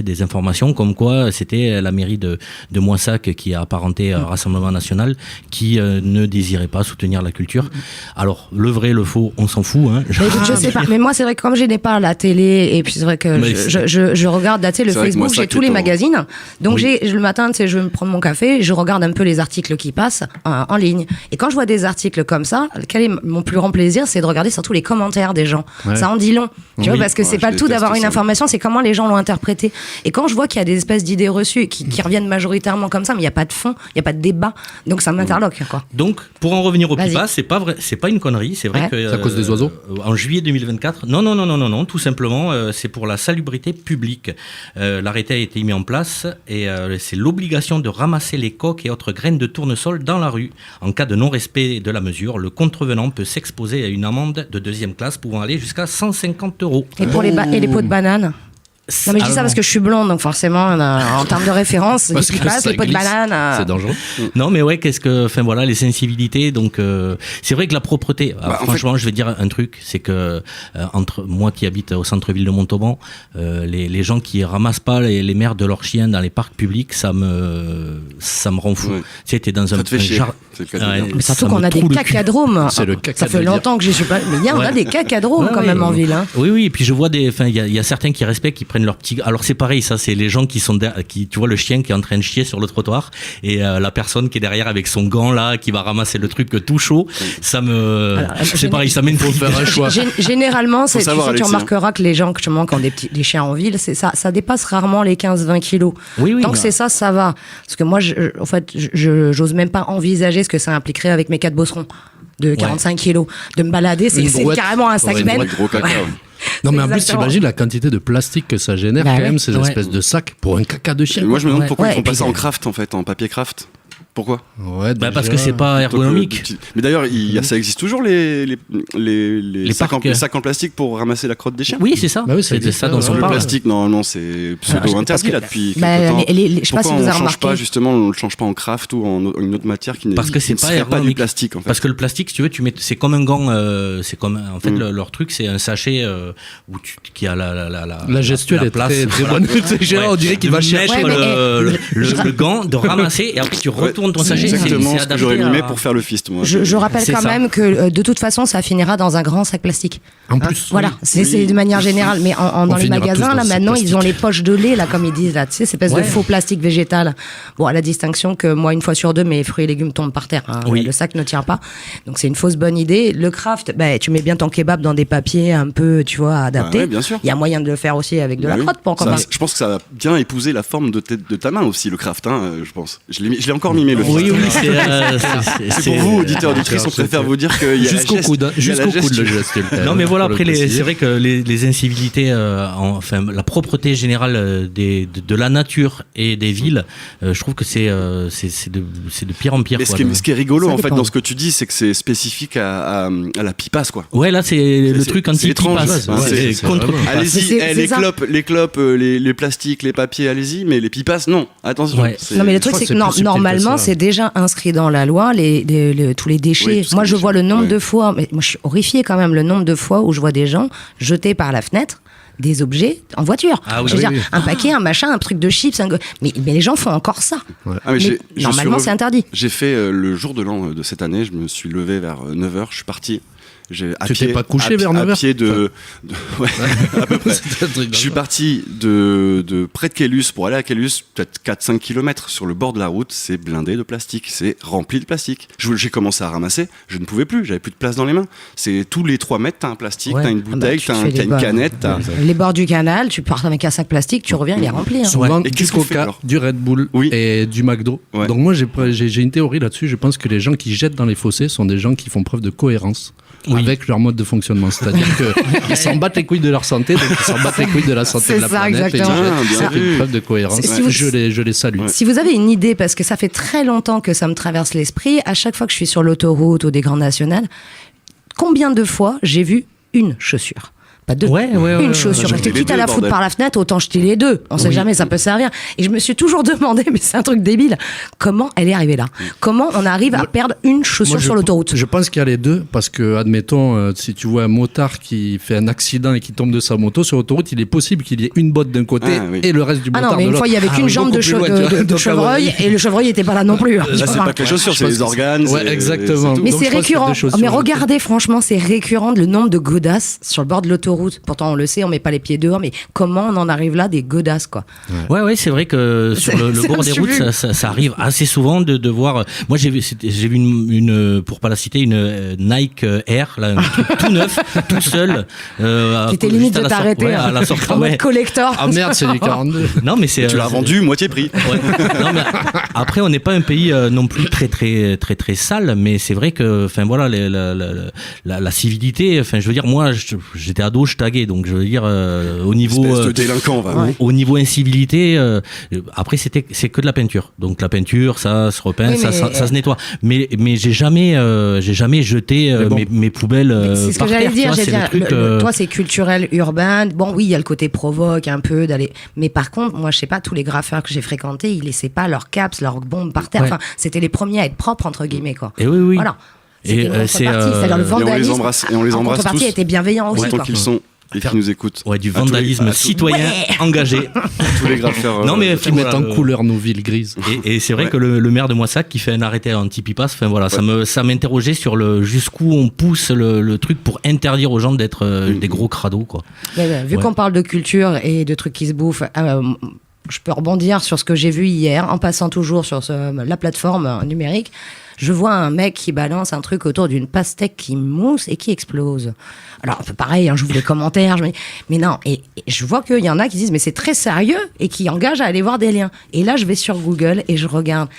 des informations comme quoi c'était la mairie de Moissac qui a apparenté à Rassemblement National qui ne désirait pas soutenir la culture. Alors le vrai, le faux, on s'en fout. Hein. Mais écoute, je sais pas. Mais moi, c'est vrai que comme je n'ai pas la télé, et puis c'est vrai que Mais je regarde la télé, le C'est vrai que Facebook, moi, ça, j'ai tous les plutôt. magazines. Donc Oui. le matin, tu sais, je vais me prendre mon café, je regarde un peu les articles qui passent en ligne. Et quand je vois des articles comme ça, quel est mon plus grand plaisir, c'est de regarder surtout les commentaires des gens. Ouais. Ça en dit long. Tu vois, Oui. parce que Ouais, c'est je pas le tout déteste d'avoir une ça. information, c'est comment les gens l'ont interprété. Et quand je vois qu'il y a des espèces d'idées reçues qui reviennent majoritairement comme ça, mais il n'y a pas de fond, il n'y a pas de débat. Donc ça m'interloque, quoi. Donc, pour en revenir au Vas-y. pipas, c'est pas vrai, c'est pas une connerie. C'est vrai Ouais. que C'est à cause des oiseaux en juillet 2024, non, tout simplement, c'est pour la salubrité publique. L'arrêté a été mis en place et c'est l'obligation de ramasser les coques et autres graines de tournesol dans la rue. En cas de non-respect de la mesure, le contrevenant peut s'exposer à une amende de 2e classe pouvant aller jusqu'à 150 €. Et pour les pots de banane. Non, mais je dis ça parce que je suis blonde, donc forcément, en termes de référence, Parce les que pipas, ça les pots de glisse. banane. C'est dangereux. Non, mais ouais, enfin voilà, les sensibilités. Donc, c'est vrai que la propreté. Alors, en franchement, je vais dire un truc, c'est que entre moi qui habite au centre-ville de Montauban, les gens qui ramassent pas les mères de leurs chiens dans les parcs publics, ça me rend fou. Ouais. Tu sais, t'es dans un Ça te fait chier. jar- C'est le cas de le Ouais, dire. Mais surtout ça qu'on me a des troue le cul. cacadromes. C'est le caca Ça de fait le dire. longtemps que j'y suis pas. Mais il y en a Ouais. des cacadromes Ouais, quand ouais. même en ville. Hein. Oui, et puis je vois il y a certains qui respectent, qui prennent leur petit. Alors c'est pareil, ça, c'est les gens qui sont qui, tu vois, le chien qui est en train de chier sur le trottoir et la personne qui est derrière avec son gant là, qui va ramasser le truc tout chaud. Ça me, Alors, c'est pareil, ça m'intrigue. Faire un choix. Généralement, Faut tu savoir, Alexis, remarqueras que les gens qui ont des chiens en ville, c'est ça dépasse rarement les 15-20 kilos. Oui, oui. Tant que c'est ça, ça va. Parce que moi, en fait, j'ose même pas envisager ce que ça impliquerait avec mes 4 bosserons de 45 kilos. De me balader, c'est Une brouette. carrément un sac Ouais, une belle. Gros caca. Ouais. ouais. Non, mais en C'est plus, exactement. t'imagines la quantité de plastique que ça génère Bah quand ouais. même, ces Ouais. espèces de sacs pour un caca de chien. Et moi, je me demande Ouais. pourquoi Ouais, ils font et pas puis- ça en craft, en fait, en papier craft. Pourquoi Ouais, Bah, parce déjà. que c'est pas Plutôt que ergonomique. des petits- Mais d'ailleurs, ça existe toujours les sacs en, parcs. les sacs en plastique pour ramasser la crotte des chiens. Oui, c'est ça. Bah oui, ça c'est de existe, ça dont ouais. on Le parle. plastique, normalement, c'est pseudo interdit là depuis Bah, quelques temps. je sais pas si Pourquoi vous on avez change remarqué. pas justement, on le change pas en craft ou en une autre matière qui n'est Parce que c'est qui pas ne serait pas du ergonomique. plastique en fait. Parce que le plastique, si tu veux, c'est comme un gant. C'est comme en fait Mm. leur truc, c'est un sachet qui a La gestuelle est place. très, très Voilà. bonne. C'est génial, on dirait qu'il va De chercher. mettre Ouais, mais, le gant, de ramasser et après tu retournes ton c'est sachet. exactement ce que adapté j'aurais mimé à- pour faire le fist moi. Je rappelle C'est quand ça. même que de toute façon, ça finira dans un grand sac plastique. En Hein, plus, voilà, c'est de manière générale. Mais On dans les finira tous magasins, dans là, ce sac maintenant, ils ont plastique. les poches de lait, là, comme ils disent, là, tu sais, cette espèce Ouais. de faux plastique végétal. Bon, à la distinction que moi, une fois sur deux, mes fruits et légumes tombent par terre. Hein. Oui. Le sac ne tient pas. Donc, c'est une fausse bonne idée. Le craft, bah, tu mets bien ton kebab dans des papiers un peu, tu vois, adaptés. ouais, bien sûr. Il y a moyen de le faire aussi avec de la Oui. crotte pour Ça- encore. Je pense que ça a bien épousé la forme de ta main aussi, le craft, hein, je pense. Je l'ai encore mimé le Oui, fist. oui, C'est pour vous, auditeurs, auditrices, on préfère vous dire qu'il y a jusqu'au la geste- coude, hein, il y a la jusqu'au coude le gestuelle. geste. Non mais voilà, Faut le après préciser. c'est vrai que les incivilités, enfin la propreté générale de la nature et des villes, je trouve que c'est de pire en pire. Mais quoi. ce qui est rigolo Ça en fait dépend. dans ce que tu dis, c'est que c'est spécifique à la pipasse quoi. Ouais, là c'est le C'est- truc c'est anti étrange, pipasse, ouais, c'est contre vraiment- pipasse. Allez-y, C'est les ça. clopes, les plastiques, les papiers, allez-y, mais les pipasses, non. Attention. Ouais. c'est- Non mais le je truc crois c'est que que c'est plus subtil que normalement ça. c'est déjà inscrit dans la loi tous les déchets. Oui, tout ce Moi qui est je vois le déchets, nombre ouais. de fois, mais moi je suis horrifiée quand même le nombre de fois où je vois des gens jeter par la fenêtre des objets en voiture. Ah oui, Je veux oui, dire, oui. un paquet, un machin, un truc de chips, mais les gens font encore ça. Ah, mais Mais je normalement suis c'est interdit. J'ai fait le jour de l'an de cette année, je me suis levé vers 9h, je suis parti. À Tu t'es pied, pas couché à vers pi- 9 à heures pied ouais, à peu près. C'est un truc Je suis dingue. parti de près de Caylus pour aller à Caylus, peut-être 4-5 km sur le bord de la route, c'est blindé de plastique, c'est rempli de plastique. J'ai commencé à ramasser, je ne pouvais plus, j'avais plus de place dans les mains. C'est tous les 3 mètres, t'as un plastique, Ouais. t'as une Ah bah, bouteille, tu te t'as fais des une bonnes. canette, t'as... Les bords du canal, tu pars avec un sac plastique, tu reviens, il est rempli. Hein. Souvent Et du qu'est-ce qu'on fait, Coca, alors du Red Bull Oui. et du McDo. Ouais. Donc moi j'ai une théorie là-dessus. Je pense que les gens qui jettent dans les fossés sont des gens qui font preuve de cohérence Oui. avec leur mode de fonctionnement. C'est-à-dire qu'ils s'en battent les couilles de leur santé, donc ils s'en battent les couilles de la santé C'est de la ça, planète. exactement. Et ils Ah, jettent. bien C'est vu. une preuve de cohérence. Si vous- Je les salue. Ouais. Si vous avez une idée, parce que ça fait très longtemps que ça me traverse l'esprit, à chaque fois que je suis sur l'autoroute ou des grands nationales, combien de fois j'ai vu une chaussure? Pas deux. Ouais, Une chaussure. jeter les Quitte à deux, la foutre bordel. par la fenêtre, autant jeter les deux. On sait Oui. jamais, ça peut servir. Et je me suis toujours demandé, mais c'est un truc débile, comment elle est arrivée là? Comment on arrive à perdre une chaussure Moi, sur l'autoroute? Je pense qu'il y a les deux, parce que, admettons, si tu vois un motard qui fait un accident et qui tombe de sa moto sur l'autoroute, il est possible qu'il y ait une botte d'un côté Ah, oui. et le reste du Ah motard non, mais de une l'autre. fois, il y avait qu'une oui, jambe beaucoup de, plus loin, tu vois. de Donc, chevreuil et le chevreuil n'était pas là non plus. Là, c'est pas que les chaussures, c'est les organes. Ouais, c'est- exactement. c'est tout. Mais Donc, c'est je pense qu'il y a récurrent. des chaussures Mais jetées. regardez, franchement, c'est récurrent le nombre de godasses sur le bord de l'autoroute. Pourtant, on le sait, on met pas les pieds dehors, mais comment on en arrive là, des godasses, quoi? Ouais, c'est vrai que sur le C'est bord des routes, insubu. ça arrive assez souvent de voir. Moi, j'ai vu une, pour pas la citer, une Nike Air, là, un truc tout neuf, tout seul. C'était juste limite à de la t'arrêter. ouais, à la sortie. En mode Ouais. collector. Ah merde, c'est du 42. Non, mais c'est. Tu l'as c'est- vendu moitié prix. Ouais. Non, mais après, on n'est pas un pays non plus très sale, mais c'est vrai que, enfin voilà, la civilité. Enfin, je veux dire, moi, j'étais ado, je taguais. Donc je veux dire, au niveau Espèce de délinquant, va. Ouais. au niveau incivilité, après c'est que de la peinture. Donc la peinture, ça se repeint, Oui, ça mais- se nettoie. Mais j'ai jamais jeté Mais bon. mes poubelles C'est ce que par j'allais terre, tu dire. vois, J'allais c'est dire, le truc, toi, c'est culturel, urbain. Bon, oui, il y a le côté provoque un peu d'aller. Mais par contre, moi, je sais pas, tous les graffeurs que j'ai fréquentés, ils laissaient pas leurs caps, leurs bombes par terre. Ouais. Enfin, c'était les premiers à être propres entre guillemets, quoi. Et oui, oui. Voilà. Et, C'était une c'est, contrepartie. C'est-à-dire le Et on les vandalisme. embrasse, et on les en embrasse contrepartie tous. était bienveillant aussi, Autant quoi. qu'ils sont et qui nous écoutent. Ouais, du À tous les- vandalisme à tous- citoyen Ouais. engagé. Tous les graffeurs. Non, mais Qui mettent en voilà, couleur nos villes grises. Et c'est vrai Ouais. que le maire de Moissac qui fait un arrêté anti-pipas, enfin voilà, ça m'interrogeait sur le jusqu'où on pousse le truc pour interdire aux gens d'être des gros crados, quoi. Mais, vu Ouais. qu'on parle de culture et de trucs qui se bouffent, je peux rebondir sur ce que j'ai vu hier, en passant toujours sur la plateforme numérique. Je vois un mec qui balance un truc autour d'une pastèque qui mousse et qui explose. Alors, un peu pareil, hein, j'ouvre les commentaires, je me dis, mais non, et je vois qu'il y en a qui disent, mais c'est très sérieux, et qui engagent à aller voir des liens. Et là, je vais sur Google et je regarde.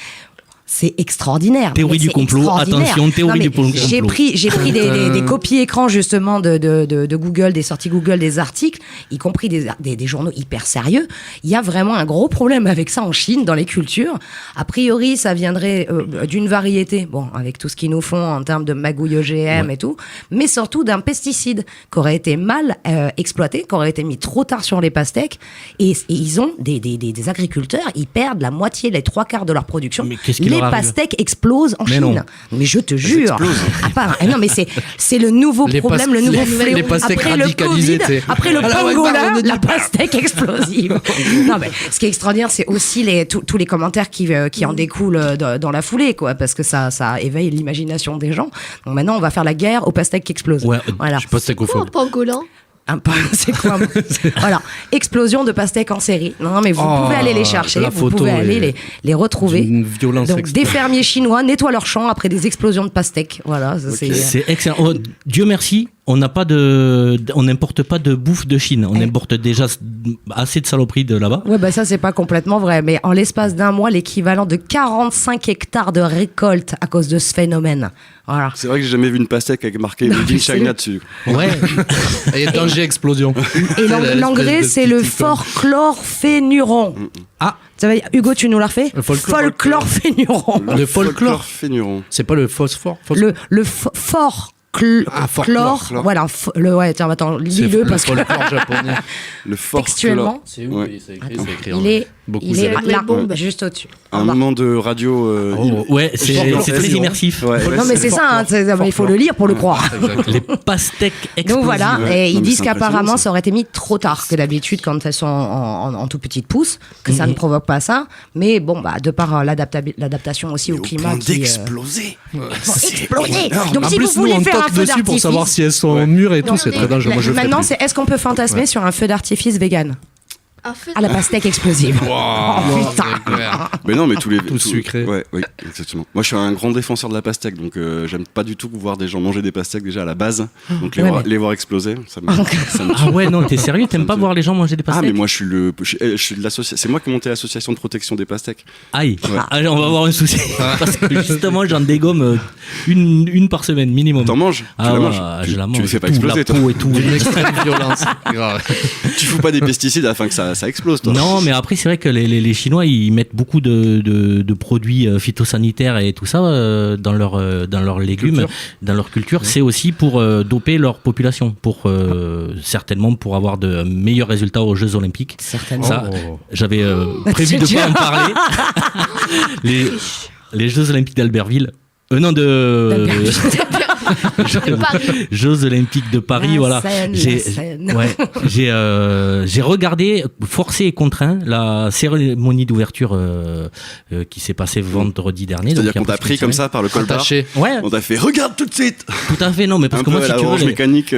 C'est extraordinaire. Théorie Mais du c'est complot, extraordinaire. attention, théorie Non, mais du complot. J'ai pris des copies-écrans justement de Google, des sorties Google, des articles, y compris des journaux hyper sérieux. Il y a vraiment un gros problème avec ça en Chine, dans les cultures. A priori, ça viendrait d'une variété, bon, avec tout ce qu'ils nous font en termes de magouille OGM et tout, mais surtout d'un pesticide qui aurait été mal exploité, qui aurait été mis trop tard sur les pastèques. Et ils ont des agriculteurs, ils perdent la moitié, les 3/4 de leur production. Mais qu'est-ce qui Les leur arrive pastèques explosent en Mais Chine. non. Mais je te jure. À part, non, mais c'est le nouveau Les problème, pas- le nouveau les- fléau. les pastèques Après le radicalisées, Covid, t'sais. après le Ah là, ouais, pangolin, pardon, la pastèque explosive. Non, mais ce qui est extraordinaire, c'est aussi tous les commentaires qui en découlent dans la foulée, quoi, parce que ça éveille l'imagination des gens. Donc maintenant, on va faire la guerre aux pastèques qui explosent. Ouais, Voilà. Je sais pas c'est quoi Quoi, un pangolin? C'est quoi Voilà, explosion de pastèques en série. Non, mais vous Oh, pouvez aller les chercher, la vous photo pouvez aller est les retrouver. Une violence Donc extrême. des fermiers chinois nettoient leurs champs après des explosions de pastèques. Voilà, ça, c'est. C'est excellent. Oh, Dieu merci, on n'importe pas de bouffe de Chine. On importe déjà assez de saloperies de là-bas. Ouais, bah ça, c'est pas complètement vrai. Mais en l'espace d'un mois, l'équivalent de 45 hectares de récolte à cause de ce phénomène. Voilà. C'est vrai que j'ai jamais vu une pastèque avec marqué Made in China dessus. Ouais. Et danger explosion. Et l'engrais, L'espèce de c'est le petit icône. folklorphénuron. Ah, Ça va, Hugo, tu nous l'as refait Le folklore. Folklorphénuron. Le folklore. Fénuron. C'est pas le phosphore. Le fort. Ah, folklore. Voilà, ouais, tiens, attends, lis-le parce que folklore japonais. Le fort. textuellement, C'est où Ouais. c'est écrit en il est, beaucoup il est de là, bombes. juste au-dessus. Un en bas. moment de radio. ouais, c'est Folklore. très immersif. Ouais, Non, mais c'est ça, hein, il faut le lire pour le croire. Les pastèques explosives. Donc voilà, Ouais. et Non, ils mais disent c'est qu'apparemment impressionnant, ça aurait été mis trop tard que d'habitude quand elles sont en tout petites pousses, que ça ne provoque pas ça. Mais bon, bah, de par l'adaptation aussi au climat point qui d'exploser. exploser. Donc En si plus, vous nous, voulez on faire un toque feu dessus pour savoir d'artifice, si elles sont mûres et tout. C'est très dangereux. Moi, je le ferai maintenant plus. c'est est-ce qu'on peut fantasmer sur un feu d'artifice vegan Un feu à la pastèque explosive? Oh putain. Mais non, mais tous les. Tout sucré. Ouais, oui, exactement. Moi, je suis un grand défenseur de la pastèque, donc j'aime pas du tout voir des gens manger des pastèques déjà à la base. Donc Ouais, mais- les voir exploser, ça me Ah ouais, non, t'es sérieux? T'aimes pas me- voir les gens manger des Ah, pastèques? mais moi, je suis de l'association. C'est moi qui ai monté l'association de protection des pastèques. Aïe, Ouais. Ah, on va avoir un souci. Parce que justement, j'en dégomme une par semaine minimum. T'en manges? Ah Tu la ouais, manges? je la mange. Tu les fais pas Tout, exploser, la toi. peau et tout. Une extrême violence. Grave. Tu fous pas des pesticides afin que ça explose, toi. Non, mais après, c'est vrai que les Chinois, ils mettent beaucoup de produits phytosanitaires et tout ça dans leurs légumes, Culture. dans leur culture. C'est aussi pour doper leur population, certainement pour avoir de meilleurs résultats aux Jeux Olympiques. Certainement. Ça, Oh. j'avais prévu de C'est pas dur. en parler. les Jeux Olympiques d'Albertville. Non, Jeux Olympiques de Paris, La voilà. Seine, la J'ai Seine. ouais, j'ai regardé, forcé et contraint, la cérémonie d'ouverture qui s'est passée vendredi dernier. C'est-à-dire donc il y a qu'on t'a presque pris une comme semaine. ça par le col barre. Attaché. Ouais, On t'a fait regarde tout de suite. tout à fait, non, mais parce Un que peu moi, à si la tu veux, Orange Mécanique.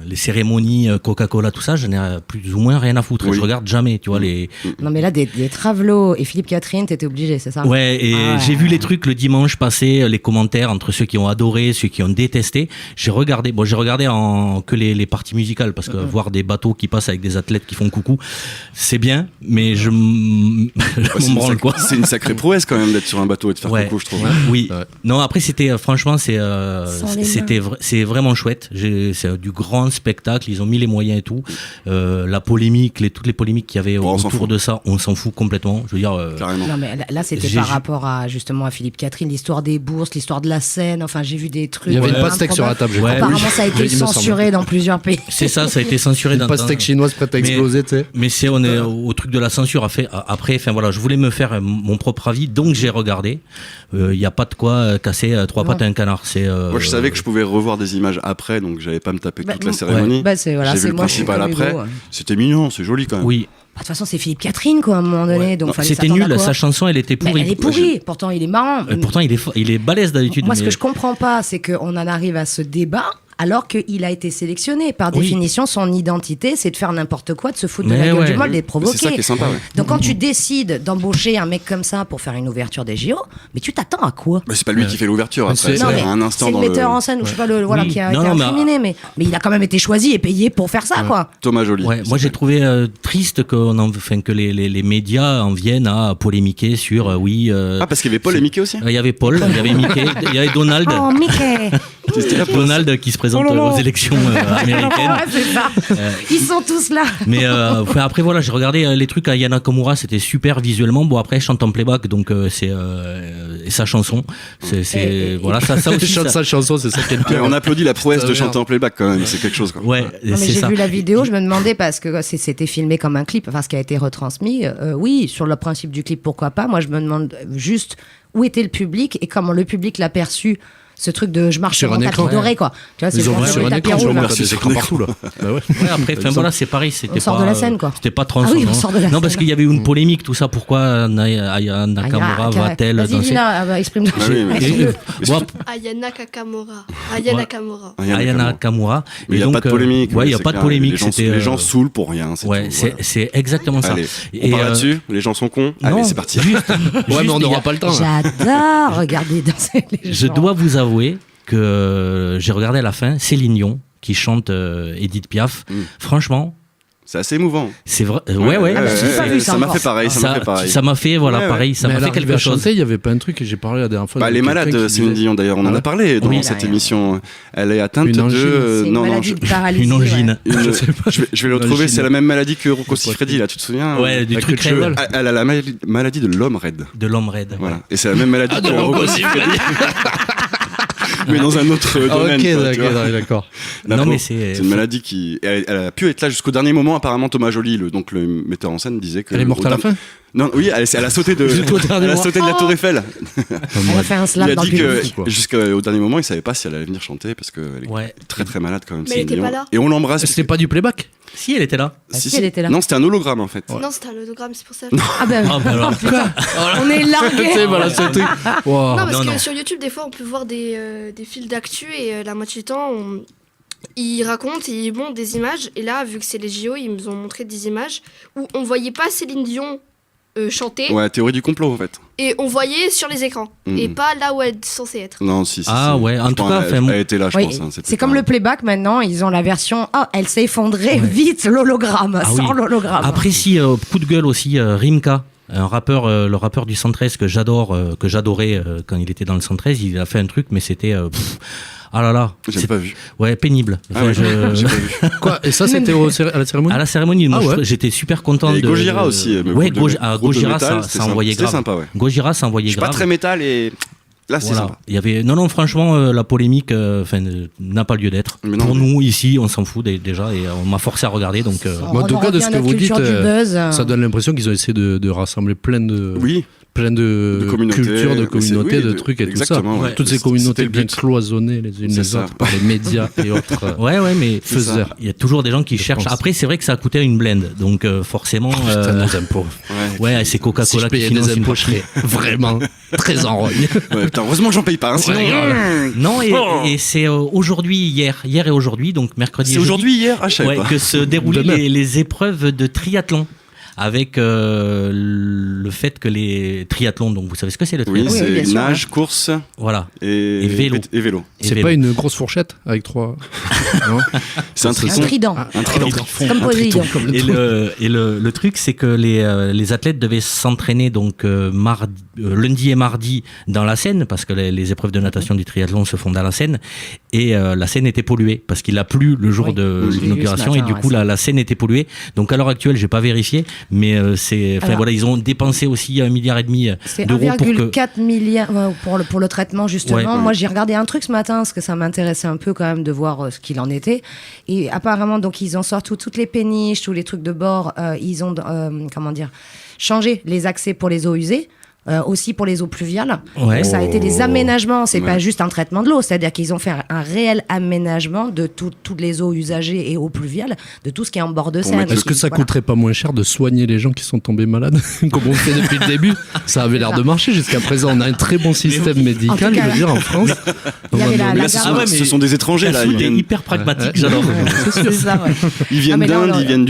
les cérémonies Coca-Cola, tout ça, je n'ai plus ou moins rien à foutre. Oui. Je regarde jamais, tu vois, les... Non, mais là, des Travelots et Philippe Catherine, t'étais obligé, c'est ça? Ouais, et Ah ouais. j'ai vu les trucs le dimanche passer, les commentaires entre ceux qui ont adoré, ceux qui ont détesté. J'ai regardé que les parties musicales, parce que voir des bateaux qui passent avec des athlètes qui font coucou, c'est bien, mais je m'en branle, quoi. C'est une sacrée prouesse quand même d'être sur un bateau et de faire Ouais. coucou, je trouve. Oui. Ouais. Non, après franchement c'est les c'est vraiment chouette. C'est du grand spectacle. Ils ont mis les moyens et tout. La polémique, toutes les polémiques qu'il y avait Bon, on s'en autour fout. de ça, on s'en fout complètement. Je veux dire. Carrément. Non, mais là, c'était J'ai par ju- rapport à, justement, à Philippe Catherine, l'histoire des bourses, l'histoire de la scène. Enfin, j'ai vu des trucs. Il y avait une Ouais. pastèque sur la table. j'ai Ouais. compris. Apparemment, ça a été Il me semble. censuré dans plusieurs pays. C'est ça a été censuré Une dans pastèque chinoise prête à Mais- exploser, tu sais. Mais on est au truc de la censure. Après, enfin voilà, je voulais me faire mon propre avis, donc j'ai regardé. Il n'y a pas de quoi casser trois Non. pattes à un canard. Moi, je savais que je pouvais revoir des images après, donc j'allais pas me taper toute la cérémonie. Bah, c'est, voilà, J'ai c'est vu le moi, je suis principal comme après. Hugo, ouais. C'était mignon, c'est joli quand même. Oui, De toute façon, c'est Philippe Catherine, quoi, à un moment donné. Donc, fallait c'était s'attendre à nul. quoi. Sa chanson, elle était Mais pourrie. elle est pourrie. Pourtant, il est marrant. Pourtant, il est balèze d'habitude. Moi, ce mais- que je comprends pas, c'est qu'on en arrive à ce débat alors qu'il a été sélectionné. Par Oui. définition, son identité, c'est de faire n'importe quoi, de se foutre de Mais la gueule ouais. du monde, d'être Mais c'est ça provoqué. qui est sympa, ouais. Donc, quand tu décides d'embaucher un mec comme ça pour faire une ouverture des JO, mais tu t'attends à quoi? Mais c'est pas lui qui fait l'ouverture, Mais après, c'est- c'est Non, mais un instant c'est le dans metteur en scène, ou je sais pas, voilà, Oui. qui a Non, été non, mais- incriminé, mais il a quand même été choisi et payé pour faire ça, quoi. Thomas Joly. Ouais, moi j'ai trouvé triste que les médias en viennent à polémiquer sur oui. Ah, parce qu'il y avait Paul et Mickey aussi. Il y avait Paul, il y avait Mickey, il y avait Donald. Oh, Mickey! Donald qui se présente Oh là là. aux élections américaines. Ouais, c'est ça. Ils sont tous là. Mais enfin, après voilà, j'ai regardé les trucs à Yana Kamura, c'était super visuellement. Bon après, elle chante en playback, donc c'est et sa chanson, Et- voilà ça Il aussi. chante ça- sa chanson, c'est ça qui est le Ouais, pire. on applaudit la prouesse de Putain, chanter en playback quand même, c'est quelque chose. Quoi. Ouais, Non, mais c'est j'ai ça. vu la vidéo, je me demandais parce que c'était filmé comme un clip, enfin ce qui a été retransmis. Oui, sur le principe du clip, pourquoi pas. Moi, je me demande juste où était le public et comment le public l'a perçu. Ce truc de je marche Sur sur un mon tapis écran. doré, quoi. Tu vois, c'est Ils ont le vu sur un tapis écran, rouge. on là. voit des écrans partout là. Bah ouais. Ouais, après, enfin voilà, c'est pareil, c'était On sort pas, de la scène, quoi. C'était pas trans. Ah oui, on non. sort de la Non, parce scène. qu'il y avait eu une polémique, tout ça. Pourquoi Aya Nakamura va-t-elle Vas-y, danser Lina, exprime-toi. Bah oui, mais- Exprime-le. Bon, Ayana Nakamura. Ayana Nakamura. Aya Nakamura. Mais il Et n'y a pas donc, de polémique. Ouais, il n'y a c'est pas de clair. polémique. Les gens saoulent pour rien. C'est Ouais, tout, c'est voilà. c'est exactement ça. Allez, on Et, part là-dessus. Les gens sont cons. non, Allez, c'est parti. juste- Ouais, mais on juste, il y n'aura a- pas le temps. hein. J'adore regarder danser les gens. Je dois vous avouer que j'ai regardé à la fin Céline Dion qui chante Edith Piaf. Mm. Franchement, C'est assez émouvant. c'est vrai. Ouais. Ah, bah, je l'ai pas vu, ça Ça m'a encore. fait pareil. Ça m'a fait pareil. Ça m'a fait, voilà, Ouais, ouais. pareil, ça Mais m'a elle fait arrivait quelque à chose. chanter, il y avait pas un truc que j'ai parlé la dernière fois. Bah, de elle est quelqu'un malade, qui Céline disait- Dion d'ailleurs. On en Ah a ouais parlé dans Oui, cette derrière. émission. Elle est atteinte Une angine. de. C'est une Non, non, maladie de paralysie. Une angine. Une- Je sais pas. je vais le Une retrouver. angine. C'est la même maladie que Rocco Siffredi, là. Tu te souviens Ouais, du Avec truc le cheval. réel Elle a la maladie de l'homme raide. de l'homme raide. Voilà. Et c'est la même maladie que Rocco Rocco Siffredi. Mais dans un autre Ah, domaine. ok, quoi, tu vois. d'accord. La Non, pauvre, mais c'est une maladie qui. Elle a pu être là jusqu'au dernier moment. Apparemment, Thomas Joly, donc le metteur en scène, disait que. Elle est morte à la fin Non, oui, elle a sauté de. Jusqu'au dernier Elle a moment. sauté de la Tour Eiffel. Elle a fait un Il slam a dans le dit public. que jusqu'au dernier moment, il savait pas si elle allait venir chanter parce qu'elle est Ouais. très très malade quand même. Mais elle Céline était pas Dion. là. Et on l'embrasse. C'était pas du playback Si, elle était là. Si, elle était là. Non, c'était un hologramme en fait. Non, c'était un hologramme, c'est pour ça. Ah ben, Ah, bah alors. on est Tu sais, largués. voilà, ce truc. Wow. Non, parce non, que non. sur YouTube, des fois, on peut voir des fils d'actu et la moitié du temps, ils racontent, ils montrent des images. Et là, vu que c'est les JO, ils nous ont montré des images où on voyait pas Céline Dion chanter Ouais, théorie du complot en fait. et on voyait sur les écrans Mhm. et pas là où elle est censée être. Non, si. Ah, si. ouais, en Je tout pense, cas, enfin, elle était là, je Oui, pense. hein, c'était c'est comme pas- le playback maintenant, ils ont la version elle s'est effondrée, vite l'hologramme, Ah sans oui. l'hologramme. Après, si, coup de gueule aussi, Rimka. Un rappeur, le rappeur du 113 que j'adorais quand il était dans le 113, il a fait un truc, mais c'était, ah là là, J'ai c'est- pas vu. ouais, pénible. Ah ouais, j'ai pas vu. Quoi Et ça, c'était à la cérémonie À la cérémonie, moi, Ah ouais. j'étais super content Et de. Gojira aussi. Ouais, groupe de Gojira, métal, ça envoyait c'était grave. sympa, ouais. Gojira, ça Je envoyait suis pas grave. très métal et là, c'est Voilà. sympa. Il y avait non franchement la polémique n'a pas lieu d'être. Mais non, Pour mais- nous ici, on s'en fout déjà et on m'a forcé à regarder donc On Moi, en tout cas, de revient ce à que notre vous dites, culture du buzz. ça donne l'impression qu'ils ont essayé de rassembler plein de Oui. plein de communautés, cultures, de mais communautés, oui, de trucs et tout ça. exactement, ouais. Toutes ces C'était communautés le bien but. cloisonnées les unes C'est les ça. autres par les médias et autres Ouais, mais faiseurs. il y a toujours des gens qui Je cherchent. pense. Après, c'est vrai que ça a coûté une blende, donc forcément. Putain, nos impôts. Ouais, c'est Si je Coca-Cola qui payais finance des une impôts, je partie. serais vraiment très en rogne. Ouais, putain, heureusement que j'en paye pas. Hein, sinon... Non, et c'est aujourd'hui, hier et aujourd'hui, donc mercredi. et C'est jeudi, aujourd'hui, hier? Ah, je savais ouais, pas. que se déroulaient Demain. les épreuves de triathlon. Avec le fait que les triathlons, donc vous savez ce que c'est le Oui, triathlon? Oui, bien c'est sûr, nage, course Voilà. et vélo. Et vélo. Et C'est vélo. pas une grosse fourchette avec 3. Non C'est un Un triton. trident. Un trident. Comme Poséidon. Et le truc, c'est que les athlètes devaient s'entraîner donc lundi et mardi dans la Seine, parce que les épreuves de natation du triathlon se font dans la Seine, et la Seine était polluée, parce qu'il a plu le jour Oui, de j'ai vu l'inauguration, ce et matin, du coup ouais, la Seine était polluée. Donc à l'heure actuelle, j'ai pas vérifié, mais Alors, voilà, ils ont dépensé aussi 1,5 milliard C'est d'euros pour que... 1,4 milliard pour le traitement, justement. Ouais. Moi, j'ai regardé un truc ce matin, parce que ça m'intéressait un peu quand même de voir ce qu'il en était. Et apparemment, donc, ils ont sorti toutes les péniches, tous les trucs de bord. Ils ont, changé les accès pour les eaux usées. Aussi pour les eaux pluviales. Ouais. Donc, ça a été des aménagements, c'est Ouais. pas juste un traitement de l'eau, c'est-à-dire qu'ils ont fait un réel aménagement de toutes les eaux usagées et eaux pluviales, de tout ce qui est en bord de Seine. mettre- Est-ce que ça Voilà. coûterait pas moins cher de soigner les gens qui sont tombés malades comme on fait depuis le début? Ça avait l'air de marcher jusqu'à présent. On a un très bon système médical, En tout je cas, veux dire, en France. il y avait la Mais là, ce sont, Ah ouais, mais- ce sont des étrangers, là. Elles Ils sont viennent, hyper pragmatiques, Ouais. j'adore. C'est ça, ouais. ils viennent Ah, mais là, d'Inde, on- ils viennent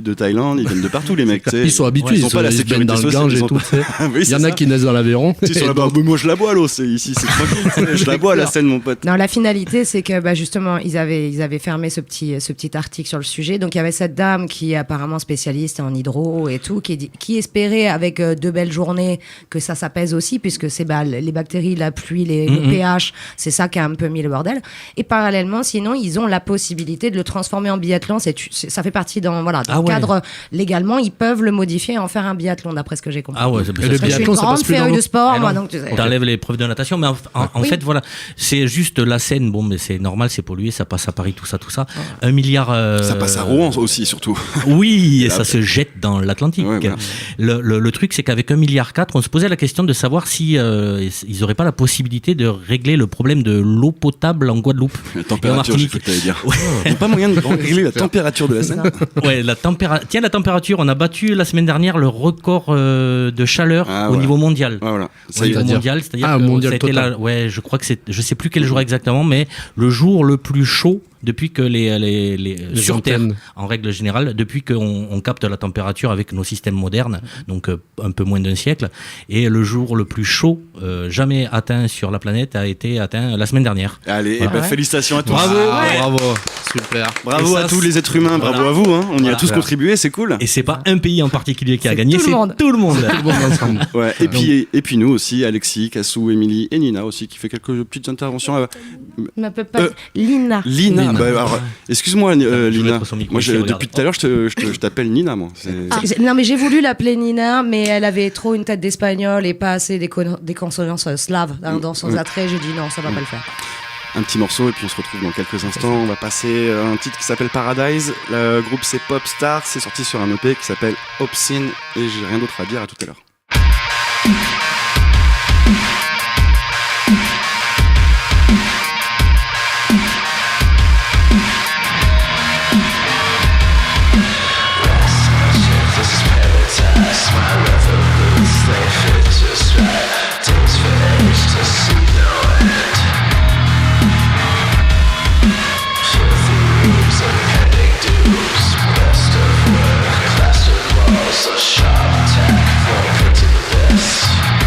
de Thaïlande, ils viennent de partout, les mecs. tu sais. Ils sont habitués, Ils ont pas la se baignent sécurité dans le sociale. Gange ils et ont tout. pas- tu sais. Oui, Il y c'est en a ça. qui naissent dans l'Aveyron. Ils sont là-bas. Mais moi, je la bois, l'eau. Ici, c'est tranquille. tu sais, je la bois, la Seine, mon pote. Non, la finalité, c'est que justement, ils avaient fermé ce petit article sur le sujet. Donc, il y avait cette dame qui est apparemment spécialiste en hydro et tout, qui espérait, avec 2 belles journées, que ça s'apaise aussi, puisque c'est les bactéries, la pluie, le pH, c'est ça qui a un peu mis le bordel. Et parallèlement, sinon, ils ont la possibilité de le transformer en biathlon. Ça fait partie dans le Ah ouais. cadre légalement, ils peuvent le modifier et en faire un biathlon, d'après ce que j'ai compris. Ah ouais, Et le Parce que je suis biathlon, une ça grande passe plus dans féru l'eau. de sport, Eh moi, non. donc tu sais. T'enlèves les preuves de natation, mais en Oui. fait, voilà, c'est juste la Seine. Bon, mais c'est normal, c'est pollué, ça passe à Paris, tout ça. 1 milliard. Ça passe à Rouen aussi, surtout. Oui, et Là, ça se jette dans l'Atlantique. Ouais, voilà. Le truc, c'est qu'avec 1,4 milliard, on se posait la question de savoir si ils n'auraient pas la possibilité de régler le problème de l'eau potable en Guadeloupe. La température, j'ai cru que t'allais dire. Il n'y a pas moyen de régler la température de la Seine. Ouais, la température, on a battu la semaine dernière le record de chaleur Ah, au ouais. niveau mondial. Ouais, voilà. Ça Au y est. niveau C'est-à-dire mondial, c'est-à-dire Ah, que mondial ça a été total. ouais, je crois que je sais plus quel jour exactement, mais le jour le plus chaud depuis que les sur Terre, antennes. en règle générale, depuis qu'on capte la température avec nos systèmes modernes, donc un peu moins d'un siècle, et le jour le plus chaud jamais atteint sur la planète a été atteint la semaine dernière. Allez, Voilà. eh ben, félicitations à tous. Bravo. Bravo, super. Bravo Et ça, à tous les êtres humains, bravo voilà. à vous. Hein. On y a Voilà. tous contribué, c'est cool. Et c'est pas un pays en particulier qui a C'est gagné, tout le c'est monde. tout le monde. Bon ensemble. Ouais. Et puis nous aussi, Alexis, Cassou, Émilie et Nina aussi, qui fait quelques petites interventions. Ne peut pas. Euh, Lina. Lina, Lina. bah, alors, excuse-moi Je vais Lina. mettre son micro Moi, ici, regarde. depuis tout à l'heure, je t'appelle Nina, moi. Non, mais j'ai voulu l'appeler Nina, mais elle avait trop une tête d'espagnol et pas assez des consonances slaves dans son attrait. J'ai dit non, ça va pas le faire. Un petit morceau et puis on se retrouve dans quelques instants. On va passer un titre qui s'appelle Paradise. Le groupe c'est Popstar, c'est sorti sur un EP qui s'appelle Obscene et j'ai rien d'autre à dire, à tout à l'heure. So sharp attack, fall into the abyss.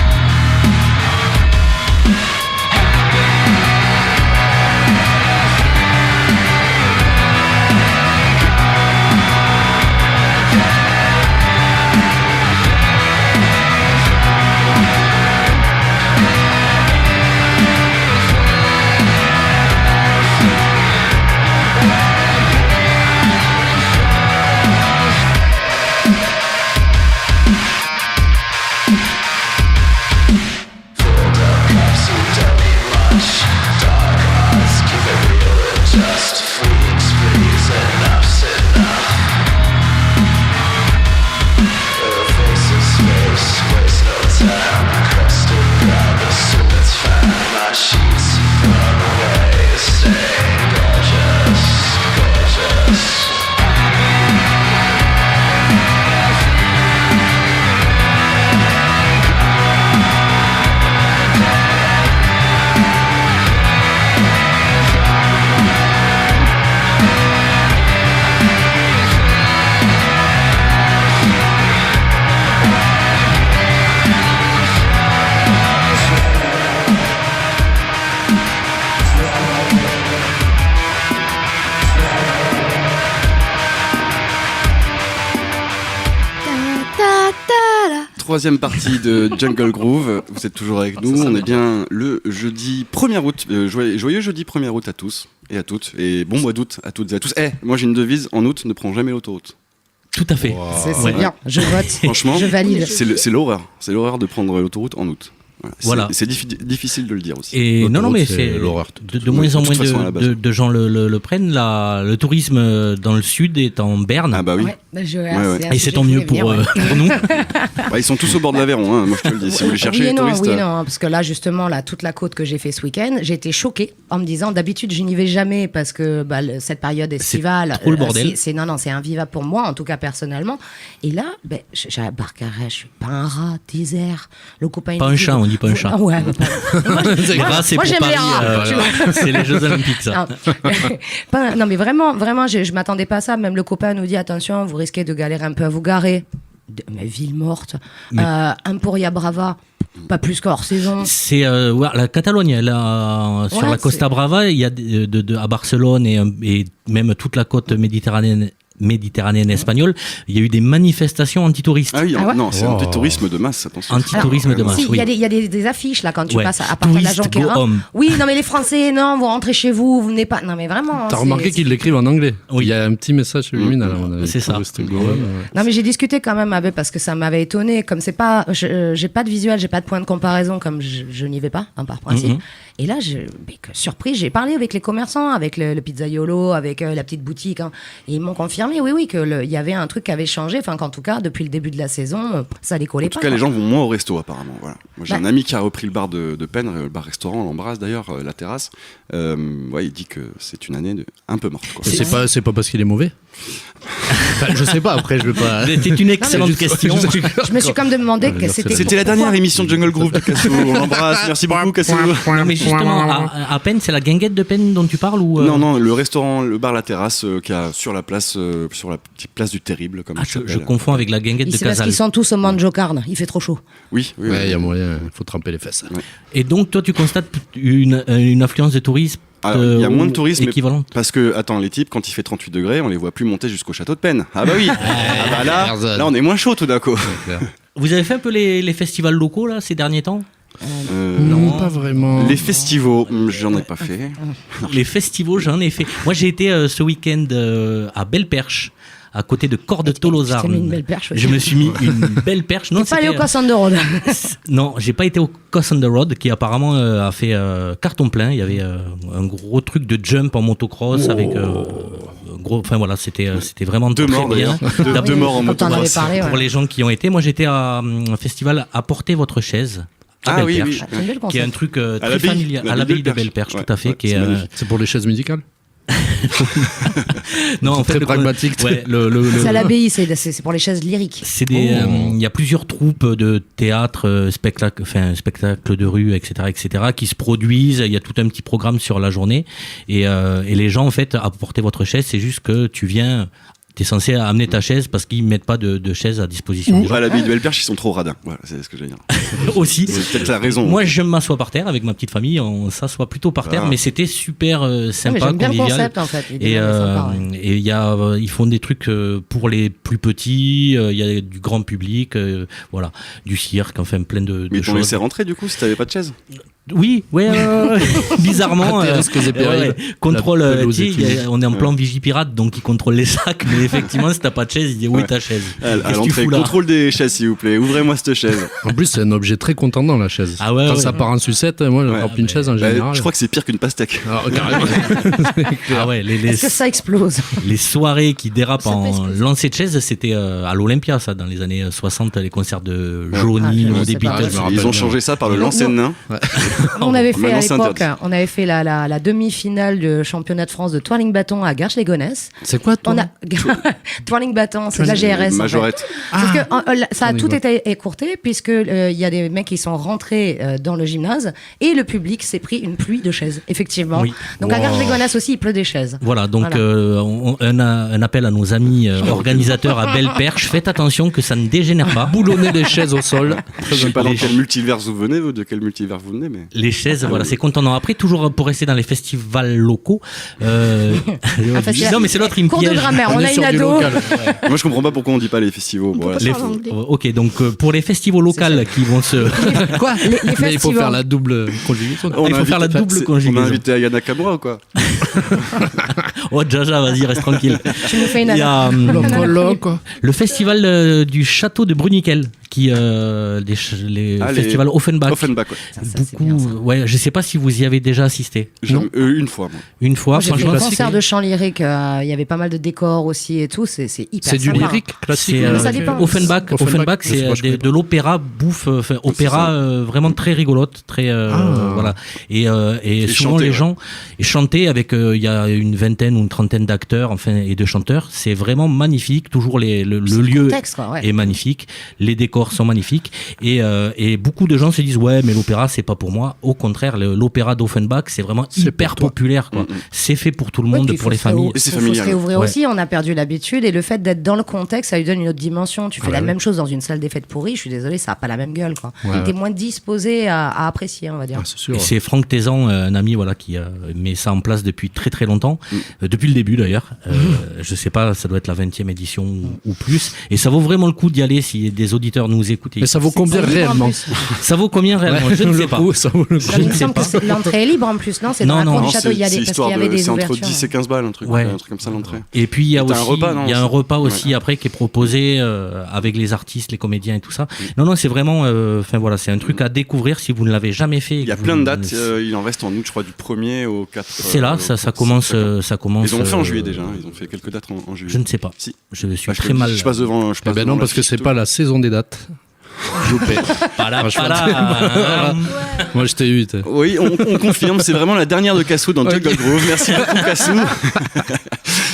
troisième partie de Jungle Groove. Vous êtes toujours avec nous. On est bien le jeudi 1er août. Joyeux jeudi 1er août à tous et à toutes. Et bon mois d'août à toutes et à tous. Moi j'ai une devise, en août, ne prends jamais l'autoroute. Tout à fait. C'est bien, je vote. Franchement, je valide. c'est l'horreur. C'est l'horreur de prendre l'autoroute en août. Voilà. C'est difficile de le dire aussi. Et non, mais c'est c'est l'horreur. de moins en de moins toute façon, à la base. de gens le prennent. Le tourisme dans le sud est en berne. Ah bah oui. Ouais, Et c'est tant mieux pour nous. Ils sont tous au bord de l'Aveyron, hein, moi je te le dis. Si vous voulez chercher les touristes. Oui, non, parce que là, justement, toute la côte que j'ai fait ce week-end, j'ai été choquée en me disant, d'habitude, je n'y vais jamais parce que cette période estivale, trop le bordel. c'est invivable pour moi, en tout cas personnellement. Et là, j'ai à Barcarès, je suis pas un rat, désert. Le copain, Pas un chat, on dit pas un chat. Ah ouais, Les rats, c'est moi, pour j'aime les Paris. rats. C'est les Jeux Olympiques, ça. Non, mais vraiment, je m'attendais pas à ça. Même le copain nous dit, attention, vous risquez de galérer un peu à vous garer. Mais ville morte. Emporia Brava, pas plus qu'hors saison. C'est la Catalogne, sur la Costa Brava, il y a à Barcelone et même toute la côte méditerranéenne espagnole, il y a eu des manifestations antitouristes. Ah oui, Ah ouais non, c'est antitourisme de masse, attention. Antitourisme de masse, Si, il oui. y a des affiches là quand tu Ouais. passes à partir de la Tourist go Jonquera. home. Oui, non mais les Français, non, vous rentrez chez vous, vous venez pas. Non mais vraiment. T'as c'est- remarqué qu'ils l'écrivent en anglais. Oui. Il y a un petit message subliminal. à mon avis. C'est ça. Tourist go home, ouais. Non mais j'ai discuté quand même avec parce que ça m'avait étonné. Comme c'est pas, j'ai pas de visuel, j'ai pas de point de comparaison, comme je n'y vais pas, par principe. Mhm. Et là, surprise, j'ai parlé avec les commerçants, avec le pizzaiolo, avec la petite boutique, hein, et ils m'ont confirmé, oui, que il y avait un truc qui avait changé, enfin qu'en tout cas depuis le début de la saison, ça décollait En tout pas. cas, quoi. les gens vont moins au resto apparemment. Voilà. Moi, j'ai Bah. un ami qui a repris le bar de Penne, le bar-restaurant, on l'embrasse d'ailleurs, la terrasse. Il dit que c'est une année un peu morte. Quoi. C'est pas parce qu'il est mauvais. Enfin, je sais pas. Après, je veux pas. C'était une excellente Juste- question. Je me suis comme demandé que c'était. C'était la dernière émission de Jungle Groove de Cassou. On l'embrasse. Merci beaucoup, Cassou. Non, mais justement, à Penne, c'est la guinguette de Penne dont tu parles ou Non, le restaurant, le bar La Terrasse, qui a sur la place, sur la petite place du Terrible, comme ça je s'appelle. confonds avec la guinguette de C'est parce Casal. qu'ils sont tous au Manjo Carne, il fait trop chaud. Oui, oui. Ouais, il y a moyen. Il faut tremper les fesses. Et donc, toi, tu constates une affluence de tourisme Alors, il y a moins de tourisme, mais équivalente. parce que, attends, les types, quand il fait 38 degrés, on les voit plus monter jusqu'au château de Penne. Ah bah oui. Là, on est moins chaud tout d'un coup. Vous avez fait un peu les festivals locaux là ces derniers temps? Non, pas vraiment. Les festivals, j'en ai pas fait. Les festivals, j'en ai fait. Moi, j'ai été ce week-end à Belle-Perche, à côté de Tu t'es Cordes-Tolosarn. mis une belle perche aussi. Je me suis mis une belle perche. Non, T'es pas allé au c'était, Coss on the Road. non, j'ai pas été au Coss on the Road, qui apparemment a fait carton plein. Il y avait un gros truc de jump en motocross avec gros. Enfin voilà, c'était vraiment Deux très morts bien. d'ailleurs. Deux morts en Quand on en avait motocross. parlé, Pour ouais. les gens qui ont été, moi j'étais à un festival Apportez votre chaise. À Ah oui, Belle-Perche, oui. C'est une belle qui est un concept. truc À très l'abbaye, familial, à l'abbaye l'abbaye de de Belle-Perche, Perche. tout à fait. Ouais, qui est, c'est magnifique. C'est pour les chaises musicales. non, en Très fait, pragmatique. Ouais, C'est à l'abbaye, c'est pour les chaises lyriques. c'est des, il y a plusieurs troupes de théâtre, spectacles de rue, etc., qui se produisent. Il y a tout un petit programme sur la journée, et les gens en fait apporter votre chaise, c'est juste que tu viens. T'es censé amener ta chaise parce qu'ils mettent pas de chaise à disposition. des Ou gens. à l'abbaye de Belle-Perche, ils sont trop radins. Voilà, c'est ce que j'allais dire. Aussi. C'est peut-être la raison. Moi, je m'assois par terre avec ma petite famille. On s'assoit plutôt par terre, Ah. mais c'était super Ah, mais sympa, j'aime bien le convivial. concept en fait. Il est Et vraiment sympa, ouais. il y a, ils font des trucs pour les plus petits. Il y a du grand public, voilà, du cirque, enfin plein de Mais t'en choses. laissais rentrer du coup si t'avais pas de chaise. Oui, ouais, bizarrement. À tes risques et périls. Contrôle. La pelouse Tu sais, est finie. on est en plan Vigipirate, donc ils contrôlent les sacs. Mais effectivement, si t'as pas de chaise, il dit où est ta chaise? À Qu'est-ce que tu l'entrée, fous là? contrôle des chaises s'il vous plaît. Ouvrez-moi cette chaise. En plus, c'est un objet très contendant, la chaise. Ah ouais, Quand ouais. ça part en sucette, moi, je Ouais. remplis une chaise en Bah, général. je crois que c'est pire qu'une pastèque. Alors, carrément. Ah ouais, Est-ce que ça explose? les soirées qui dérapent Ça peut en exploser. lancer de chaise, c'était à l'Olympia, ça, dans les années 60, les concerts de Ouais. Johnny, Ah, je des sais pas. Beatles. je me rappelle Ils ont bien. changé ça par le Non, lancer de nain. On avait fait à Maintenant, c'est l'époque, interdit. on avait fait la demi-finale de championnat de France de twirling bâton à Garches-les-Gonesse. C'est quoi, toi On a twirling bâton, c'est de la GRS. en fait. Majorette. Sauf que ça a on y tout va. été écourté puisque il y a des mecs qui sont rentrés dans le gymnase et le public s'est pris une pluie de chaises, effectivement. Oui. Donc à Wow. Garches-les-Gonesse aussi, il pleut des chaises. Voilà, donc Voilà. un appel à nos amis organisateurs à Belle-Perche. Faites attention que ça ne dégénère pas. Boulonner des chaises au sol. Je sais pas dans quel multivers vous venez, de quel multivers vous venez, mais. Les chaises, voilà, c'est contenant. Après, toujours pour rester dans les festivals locaux. festival- Non, mais c'est l'autre, il me Cours de piège. grammaire, on est a sur une du ado. local. Moi, je comprends pas pourquoi on dit pas les festivals. On peut Voilà, pas c'est- faire en anglais. Ok, donc pour les festivals locaux qui vont se. Quoi Les Mais il faut festivals. faire la double conjugaison. On Il a faut faire la invité- double c'est- conjugaison. On a invité Ayana Kamura ou quoi? Oh, Jaja, vas-y, reste tranquille. Tu nous fais une Il y a Loco. le festival du château de Bruniquel, les Ah, les- festivals Offenbach. Offenbach, ouais. Ça, c'est bien, ça. Ouais, je sais pas si vous y avez déjà assisté. Une fois, moi. Une fois, Moi, j'ai fait franchement, un concert de chant lyrique. Il y avait pas mal de décors aussi et tout. C'est hyper C'est du sympa. lyrique classique. c'est Ça dépend. Offenbach. Offenbach, je sais c'est pas, je connais de l'opéra bouffe, opéra vraiment très rigolote, très voilà. Et souvent chanter, les ouais. gens et chanter avec il y a une vingtaine ou une trentaine d'acteurs enfin et de chanteurs, c'est vraiment magnifique. Toujours le lieu Contexte, quoi, ouais. est magnifique, les décors sont magnifiques et beaucoup de gens se disent ouais mais l'opéra c'est pas pour moi. Au contraire, l'opéra d'Offenbach c'est vraiment hyper pour toi. populaire quoi. C'est fait pour tout le monde, Ouais, puis pour les faut se familles. Et c'est faut se familial. réouvrir Ouais. aussi, on a perdu l'habitude et le fait d'être dans le contexte, ça lui donne une autre dimension. Tu fais la même chose dans une salle des fêtes pourries, je suis désolée, ça n'a pas la même gueule. Quoi. Ouais. T'es moins disposé à apprécier, on va dire. Ah, c'est sûr. Et c'est Franck Tézan, un ami voilà, qui met ça en place depuis très très longtemps, depuis le début d'ailleurs. Je sais pas, ça doit être la 20e édition ou plus. Et ça vaut vraiment le coup d'y aller si des auditeurs nous écoutent. Mais ça vaut combien C'est libre en réellement plus. Ça vaut combien réellement Je ne sais Le pas. coup, ça vaut le coup. Non, Je il ne me sais semble que pas. l'entrée est libre en plus, non? C'est dans Non, la non, cour du Non, château, il y a c'est des, parce histoire qu'il y avait de- des c'est entre ouvertures. 10 et 15 balles, un truc, Ouais. un truc comme ça l'entrée. Et puis il y a Et t'as aussi un repas, non, il y a un aussi repas aussi Ouais. après qui est proposé avec les artistes, les comédiens et tout ça. Non c'est vraiment enfin voilà, c'est un truc à découvrir si vous ne l'avez jamais fait. et Il y a que plein vous- de dates, il en reste en août, je crois, du 1er au 4. C'est là, ça commence ça commence. Ils ont fait en juillet déjà, ils ont fait quelques dates en juillet. Je ne sais pas. Si. Je suis Bah, je très te dis, mal. Je passe devant. Je Eh passe ben devant non, la parce que fiche c'est tout. pas la saison des dates. Loupé. Moi, je t'ai eu. t'es. Oui, on confirme, c'est vraiment la dernière de Cassou dans Jungle Grove. Merci beaucoup Cassou.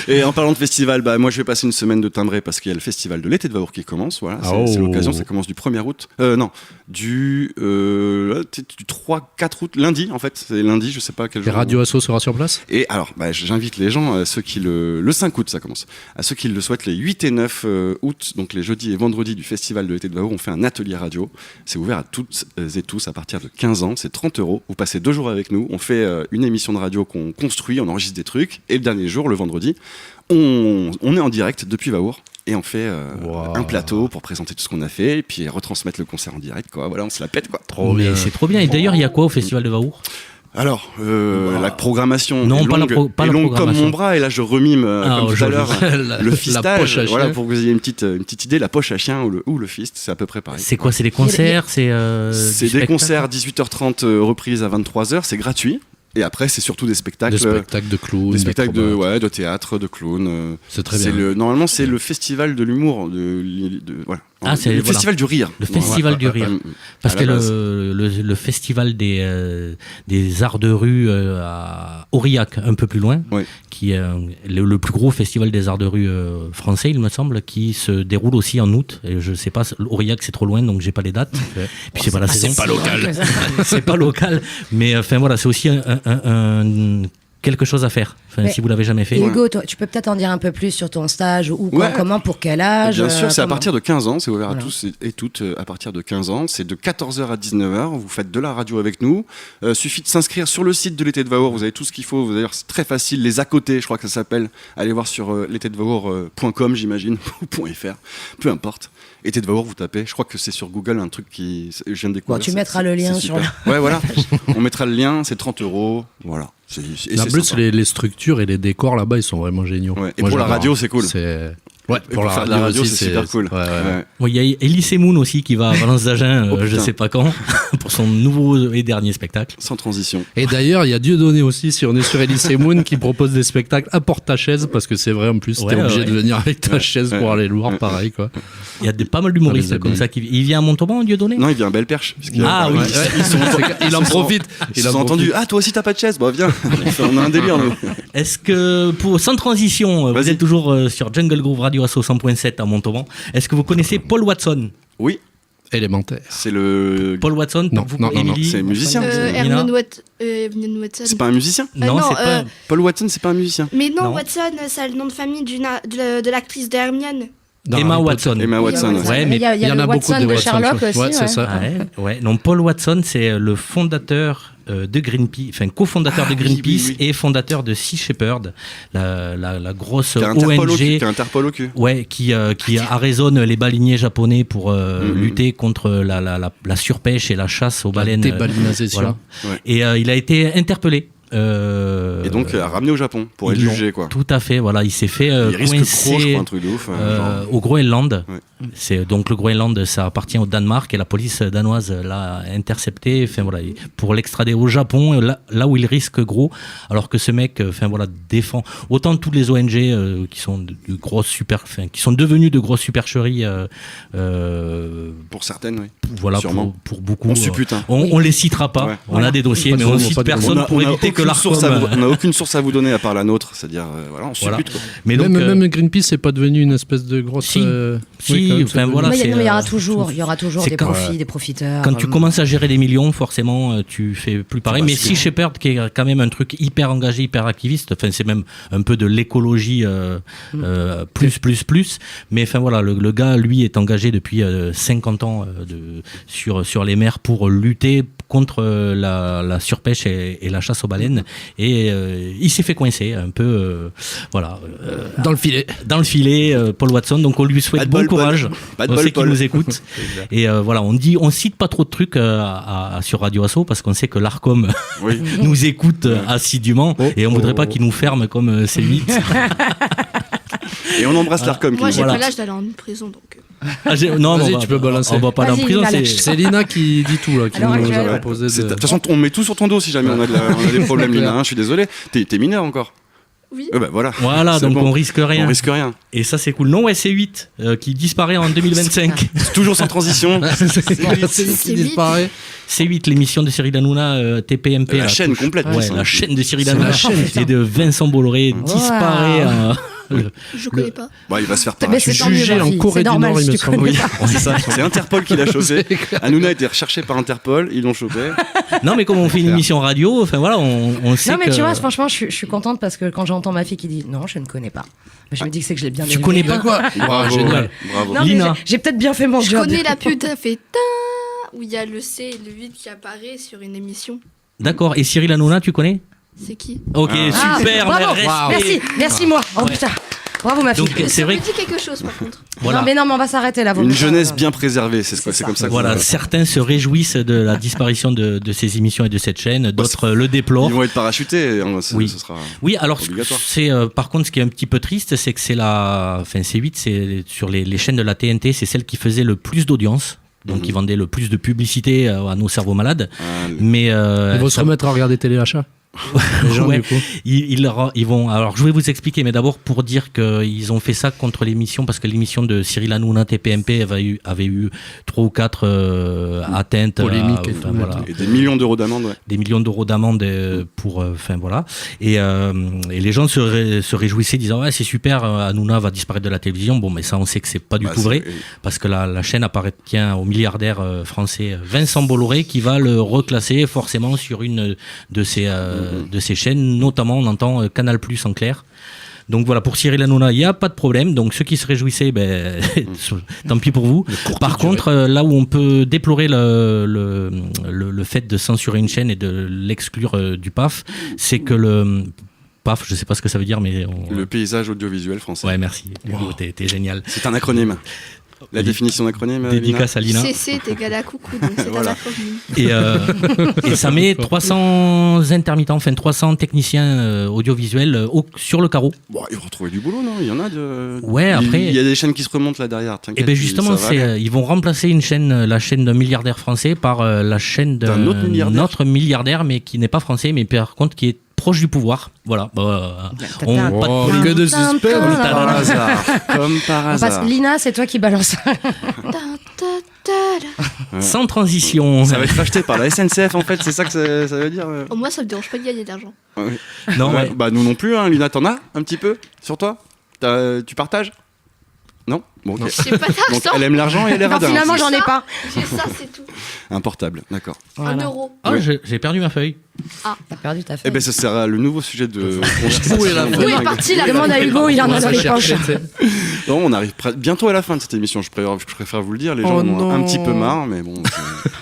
Et en parlant de festival, bah moi je vais passer une semaine de timbré parce qu'il y a le festival de l'été de Vaour qui commence. Voilà, c'est l'occasion, ça commence du 1er août. Non, du 3-4 août, lundi en fait. C'est lundi, je sais pas quel Et jour. Radio Asso sera sur place. Et alors, bah, j'invite les gens, ceux qui le 5 août ça commence, à ceux qui le souhaitent les 8 et 9 août, donc les jeudis et vendredis du festival de l'été de Vaour, on fait un atelier radio. C'est ouvert à toutes et tous à partir de 15 ans, c'est 30 €. Vous passez 2 jours avec nous, on fait une émission de radio qu'on construit, on enregistre des trucs, et le dernier jour, le vendredi, on est en direct depuis Vaour. Et on fait Wow. un plateau pour présenter tout ce qu'on a fait, et puis retransmettre le concert en direct, quoi. Voilà, on se la pète, quoi. Mais c'est trop bien. Et d'ailleurs, il y a quoi au festival de Vaour? Alors, la programmation Non, est pas la longue, pas est la longue comme programmation. mon bras, et là je remime, Ah, comme tout à l'heure, le La fistage. poche à chien. Voilà, pour que vous ayez une petite idée, la poche à chien ou le fist, c'est à peu près pareil. C'est quoi? C'est des concerts? C'est C'est du des spectacle concerts 18h30 reprises à 23h, c'est gratuit. Et après, c'est surtout des spectacles. Des spectacles de clowns. Des spectacles de, d'acrobates. de théâtre, de clowns. C'est très bien. Normalement, c'est le festival de l'humour. Voilà. Ah, c'est le voilà. festival du rire. Le festival du rire. Parce À que la base. le festival des arts de rue à Aurillac, un peu plus loin, Ouais. qui est le plus gros festival des arts de rue français, il me semble, qui se déroule aussi en août. Et je sais pas, Aurillac c'est trop loin, donc j'ai pas les dates. Puis c'est pas la saison. C'est pas local. C'est pas local. Mais enfin voilà, c'est aussi quelque chose à faire. Enfin, Mais- si vous l'avez jamais fait. Et Hugo, toi, tu peux peut-être en dire un peu plus sur ton stage, ou Ouais. comment, pour quel âge Bien sûr, c'est à comment- partir de 15 ans, c'est ouvert Voilà. à tous et toutes à partir de 15 ans. C'est de 14h à 19h, vous faites de la radio avec nous. Suffit de s'inscrire sur le site de l'été de Vaour, vous avez tout ce qu'il faut. D'ailleurs, c'est très facile, les à côté, je crois que ça s'appelle. Allez voir sur l'étédevaour.com, j'imagine, ou .fr, peu importe. Été de Vaour, vous tapez, je crois que c'est sur Google un truc qui. Je viens de découvrir. Bon, tu c'est- mettras le c'est lien super. sur Ouais, voilà. On mettra le lien, c'est 30 €. Voilà. Et En c'est plus, sympa. les structures et les décors là-bas, ils sont vraiment géniaux. Ouais. Et Moi, pour la j'adore. radio, c'est cool. Ouais, Et pour faire de la radio, aussi, c'est super cool. Ouais, ouais. Ouais. Bon, il y a Elie Semoun aussi qui va à Valence d'Agen, Oh, je putain. sais pas quand, pour son nouveau et dernier spectacle. Sans transition. Et d'ailleurs, il y a Dieudonné aussi, si on est sur Elise Moon, qui propose des spectacles. Apporte ta chaise, parce que c'est vrai, en plus, Ouais, t'es obligé ouais. de venir avec ta chaise pour ouais. aller le voir, pareil, quoi. Il y a pas mal d'humoristes Ah, les comme amis. ça qui. Il vient à Montauban, Dieudonné? Non, il vient à Belle-Perche. Ah oui. Il en profite. Ils se sont entendus. Ah, toi aussi, t'as pas de chaise. Bah, viens. On a un délire, nous. Est-ce que, sans transition, vous Vas-y. êtes toujours sur Jungle Groove Radio Asso 100.7 à Montauban. Est-ce que vous connaissez Paul Watson? Oui, Élémentaire. c'est le. Paul Watson, Non, vous, non, non, Émilie c'est musicien. Nina Hermione Watson. C'est pas un musicien. Non, non, c'est pas. Paul Watson, c'est pas un musicien. Mais non, Non. Watson, c'est le nom de famille de l'actrice d'Hermione. Dans Emma Harry Watson. Potter. Emma Watson. Ouais, il mais y a il y en le a beaucoup Watson de de Watson, Sherlock ouais. aussi. Ouais, c'est ça. Ouais. Non, Paul Watson, c'est le fondateur de Greenpeace, enfin cofondateur de oui, Greenpeace oui, oui. et fondateur de Sea Shepherd, la grosse T'as Interpol au cul. ONG. T'as Interpol au cul. Ouais, qui arraisonne les baleiniers japonais pour lutter contre la surpêche et la chasse aux La baleines. débalinisation. Voilà. Ouais. Et il a été interpellé. Et donc ramené au Japon pour être ils l'ont- jugé, quoi. Tout à fait, voilà, il s'est fait Il risque coincer trop, je crois, un truc de ouf. genre. au Groenland. Ouais. C'est donc le Groenland, ça appartient au Danemark et la police danoise l'a intercepté. Enfin voilà, pour l'extrader au Japon, là où il risque gros, alors que ce mec, enfin voilà, défend autant toutes les ONG qui sont de grosses qui sont devenues de grosses supercheries. Pour certaines, oui. Voilà, Sûrement. pour beaucoup. On suppute, hein. On les citera pas. Ouais. On a des dossiers, Pas mais de on nom, cite pas de nom. personne pour éviter que l'ARCOM. On n'a aucune source à vous donner à part la nôtre, c'est-à-dire, voilà, on Voilà. suppute, quoi. Mais donc, Même Greenpeace n'est pas devenu une espèce de grosse. Si. Si, oui, quand même, enfin, c'est voilà, Mais il y c'est, aura toujours c'est des quand- profits, des profiteurs. quand tu commences à gérer des millions, forcément, tu fais plus pareil. Bah, Mais c'est Sea Shepherd, qui est quand même un truc hyper engagé, hyper activiste, enfin, c'est même un peu de l'écologie plus. Mais enfin voilà, le gars, lui, est engagé depuis 50 ans sur les mers pour lutter contre la surpêche et la chasse aux baleines. Et il s'est fait coincer un peu, voilà. Dans le filet. Dans le filet, Paul Watson. Donc on lui souhaite Pas de bon bol, Paul. courage. Pas de On bol, sait qu'il Paul. nous écoute. Et voilà, on cite pas trop de trucs sur Radio Asso parce qu'on sait que l'Arcom Oui. nous écoute assidûment et on voudrait pas qu'il nous ferme comme C8. Et on embrasse l'Arcom qui Moi, nous j'ai Voilà. pas l'âge d'aller en prison, donc. Non, Vas-y, mais tu peux balancer. On va pas aller en Vas-y, prison. Lina, c'est- lâche. C'est Lina qui dit tout, là, qui Alors, nous a actuelle. proposé De de. toute façon, on met tout sur ton dos si jamais on a des problèmes, Lina. hein, je suis désolé. T'es mineur encore. Oui. Bah voilà. Voilà, C'est donc bon. on risque rien. On risque rien. Et ça, c'est cool. Non, ouais, c'est 8 qui disparaît en 2025. Toujours sans transition. C'est lui C'est qui vite. disparaît. C'est 8 l'émission de Cyril Hanouna, TPMP. La là, chaîne complète. Ouais, ça. la chaîne de Cyril C'est Hanouna la chaîne, et de Vincent Bolloré disparaît. Je connais pas. Bah, il va se faire Mais c'est parachuter. tant mieux, Jugé en Jean-Philippe, Corée c'est du normal Nord, si il me tu semble. connais Oui, pas. c'est ça. C'est Interpol qui l'a chopé. Hanouna a été recherché par Interpol, ils l'ont chopé. Non, mais comme on fait une émission radio, enfin voilà, on sait Non, mais que... tu vois, franchement, je suis contente parce que quand j'entends ma fille qui dit non, je ne connais pas, je me dis que c'est que je l'ai bien Tu élevé. connais pas quoi Bravo. génial. Bravo. Non, mais Lina. j'ai peut-être bien fait mon Je job. connais la pub, ça fait ta où il y a le C et le 8 qui apparaît sur une émission. D'accord, et Cyril Hanouna, tu connais? C'est qui? Ok, Ah. super, bravo, respect. merci moi. Oh putain, bravo ma fille. Donc, c'est Ça vrai me que... dit quelque chose par contre. Voilà. Non, mais on va s'arrêter là. Une jeunesse bien préservée, c'est comme ça. Voilà, certains se réjouissent de la disparition de ces émissions et de cette chaîne, d'autres le déplorent. Ils vont être parachutés. Oui. Ce sera. Oui, alors Obligatoire. c'est par contre ce qui est un petit peu triste, c'est que C8, c'est sur les chaînes de la TNT, c'est celle qui faisait le plus d'audience. Donc, qui vendait le plus de publicité à nos cerveaux malades. Mais Ils vont se ça- remettre à regarder téléachat. Les gens, Ouais. du coup. Ils vont. Alors, je vais vous expliquer, mais d'abord pour dire qu'ils ont fait ça contre l'émission parce que l'émission de Cyril Hanouna TPMP avait eu 3 ou 4 atteintes, Polémiques et tout, voilà, Et des millions d'euros d'amende, ouais. des millions d'euros d'amende pour. Enfin voilà. Et les gens se réjouissaient, disant ouais c'est super, Hanouna va disparaître de la télévision. Bon, mais ça on sait que c'est pas du Bah, tout vrai c'est- parce que la chaîne appartient au milliardaire français Vincent Bolloré qui va le reclasser forcément sur une de ces chaînes, notamment on entend Canal+ en clair. Donc voilà, pour Cyril Hanouna, il n'y a pas de problème. Donc ceux qui se réjouissaient, tant pis pour vous. Par contre, là où on peut déplorer le fait de censurer une chaîne et de l'exclure du PAF, c'est que le PAF, je ne sais pas ce que ça veut dire, mais... Le paysage audiovisuel français. Ouais, merci. Hugo, t'es génial. C'est un acronyme. La définition d'acronyme. Dédicace à Lina. CC est égal à coucou, donc c'est Voilà. un acronyme. Et ça met 300 intermittents, enfin 300 techniciens audiovisuels sur le carreau. Bon, ils vont retrouver du boulot, non? Il y en a de. Ouais, après- Il y a des chaînes qui se remontent là derrière. Et T'inquiète. bien justement, ça va aller. ils vont remplacer la chaîne d'un milliardaire français par la chaîne D'un autre milliardaire autre milliardaire, mais qui n'est pas français, mais par contre qui est proche du pouvoir. Voilà. On, pas de Oh, polémique. que de suspense. Comme par hasard. Comme par On passe. hasard. Lina, c'est toi qui balance. Ta, ta, ta, là. Sans transition. Ça va être racheté par la SNCF en fait, c'est ça que ça veut dire. Oh, moi, ça me dérange pas de gagner de l'argent. Non, Ouais, ouais. Bah nous non plus, hein. Lina, t'en as un petit peu sur toi? Tu partages? Non? Bon, ok. J'ai pas Donc d'argent. elle aime l'argent et elle est Non, radin. finalement, aussi. j'en ai pas. J'ai ça, c'est tout. Un portable, d'accord. Voilà. 1 euro. Ah, Oui. j'ai perdu ma feuille. T'as perdu ta Eh feuille. ben, ça sera le nouveau sujet de Où est la Où est partie la Demande à Hugo, il en a dans les poches. Non, on arrive bientôt à la fin de cette émission. Je préfère vous le dire. Les gens Oh en ont un non. petit peu marre, mais bon.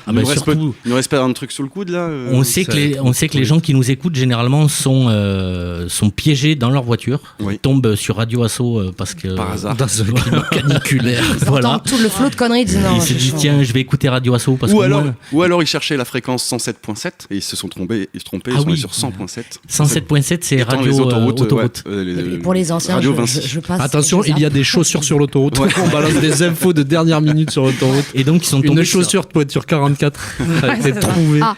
Ah bah, il surtout- nous reste pas un truc sous le coude là. On sait que les gens qui nous écoutent généralement sont piégés dans leur voiture. Oui. Ils tombent sur Radio Asso parce que Par hasard. Dans un climat caniculaire. Ils Voilà. entendent tout le flot de conneries. Ils disent non, Ils se c'est disent chaud. tiens, je vais écouter Radio Asso parce que moi, Ou alors ils cherchaient la fréquence 107.7 et ils se sont trompés. Ils Ah sont allés oui. sur 100.7. 107.7 c'est Étant Radio les autoroutes. autoroute. Et pour les anciens, Radio je Vinci. passe. Attention, je il y a zappe. des chaussures sur l'autoroute. Ouais. On balance des infos de dernière minute sur l'autoroute. Et donc ils sont tombés Une chaussure de poiture 44 a été c'est ça. trouvée. Ah.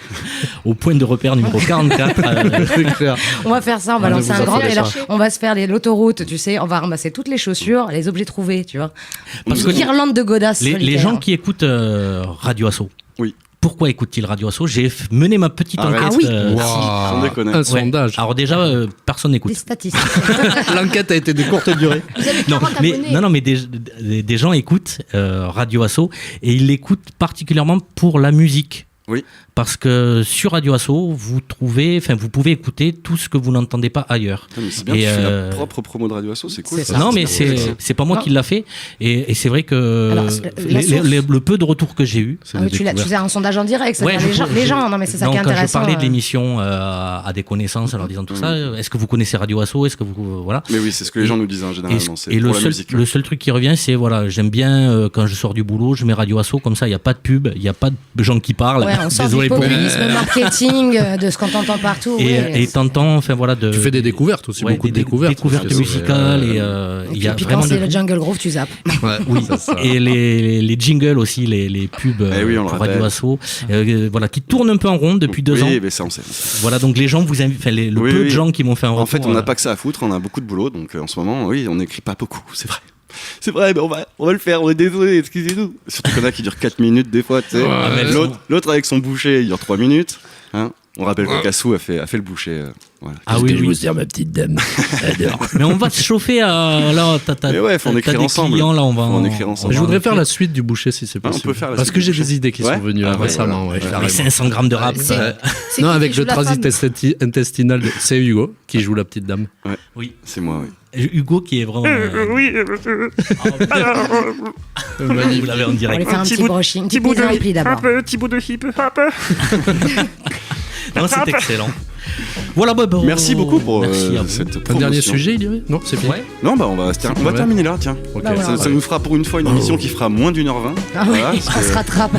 au point de repère numéro 44. C'est clair. On va faire ça, on va On lancer vous un en grand fait élan. ça. On va se faire l'autoroute, tu sais, on va ramasser toutes les chaussures, les objets trouvés, tu vois. Parce Une que guirlande de godasses. les solitaires. gens qui écoutent Radio Asso, Oui. pourquoi écoutent-ils Radio Asso? J'ai mené ma petite Arrête. enquête. Ah oui. Sans déconner. Un Ouais. sondage. Alors déjà, personne Des n'écoute. statistiques. L'enquête a été de courte durée. Vous avez Non, 40 mais, abonnés. mais des gens écoutent Radio Asso et ils l'écoutent particulièrement pour la musique. Oui. Parce que sur Radio Asso, vous pouvez écouter tout ce que vous n'entendez pas ailleurs. Ah, mais c'est bien, Et, tu fais la propre promo de Radio Asso, c'est cool. C'est ça. ça. Non, mais bien. c'est pas moi Non. qui l'a fait. Et c'est vrai que Alors, la source- le peu de retours que j'ai eu. Ah oui, tu faisais un sondage en direct, Ouais, c'est-à-dire les gens, non mais c'est ça donc, qui est quand je intéressant. parlais de l'émission à des connaissances, en leur disant tout ça, est-ce que vous connaissez Radio Asso? Est-ce que vous voilà? Mais oui, c'est ce que les gens nous disent hein, Et, généralement. C'est et pour le la seul, musique. le seul truc qui revient, c'est voilà, j'aime bien quand je sors du boulot, je mets Radio Asso, comme ça il n'y a pas de pub, il n'y a pas de gens qui parlent. Ouais, on sort Désolé du pour populisme marketing, de ce qu'on entend partout. Et t'entends, enfin voilà, Tu fais des découvertes aussi, beaucoup de découvertes. découvertes Parce que c'est, musicales et il y a puis vraiment quand c'est de le tout. Jungle Groove, tu zappes. Ouais, Oui, ça. et les jingles aussi, les pubs Eh oui, on le pour rappelle. Radio Asso, voilà, qui tournent un peu en rond depuis 2 ans. Oui, mais ça on sait. Voilà, donc les gens vous invitent, enfin, le Oui, peu oui. de gens qui m'ont fait un retour. En fait, on n'a pas que ça à foutre, on a beaucoup de boulot, donc en ce moment, oui, on n'écrit pas beaucoup, c'est vrai. C'est vrai, mais on va le faire, on est désolé, excusez-nous. Surtout qu'il y en a qui durent 4 minutes des fois, tu sais. Ouais, mais L'autre avec son boucher, il dure 3 minutes. Hein. On rappelle que Cassou a fait le boucher. Voilà. Ah oui, oui. sers, ma petite dame. Mais on va se chauffer à là, Mais ouais, faut en écrire des ensemble. clients, là, on va Faut en écrire ensemble. Je va voudrais en faire la écrire. suite du boucher si c'est Ah, on possible. peut faire la Parce suite que du j'ai boucher. des idées qui Ouais. sont venues Ah, là, ouais, récemment. voilà. Ouais, Ouais. carrément. Avec 500 grammes de rap. C'est- Ouais. C'est Non, qui avec joue le la femme transit intestinal, c'est Hugo qui joue la petite dame. Oui. C'est moi, oui. Hugo qui est vraiment. Oui, Vous l'avez en On va direct. lui faire un petit brushing, petit bout mise en pli d'abord. petit bout de hip hop. Non, c'est excellent. Voilà, bon, Merci beaucoup pour merci à vous. cette Un promotion. dernier sujet, il y avait Non, c'est fini. Ouais. Non, bah on va vrai. terminer là, tiens. Ok. Bah ouais, Ça nous fera pour une fois une émission qui fera moins d'1h20. Ah oui, Voilà, on parce se que, rattrape.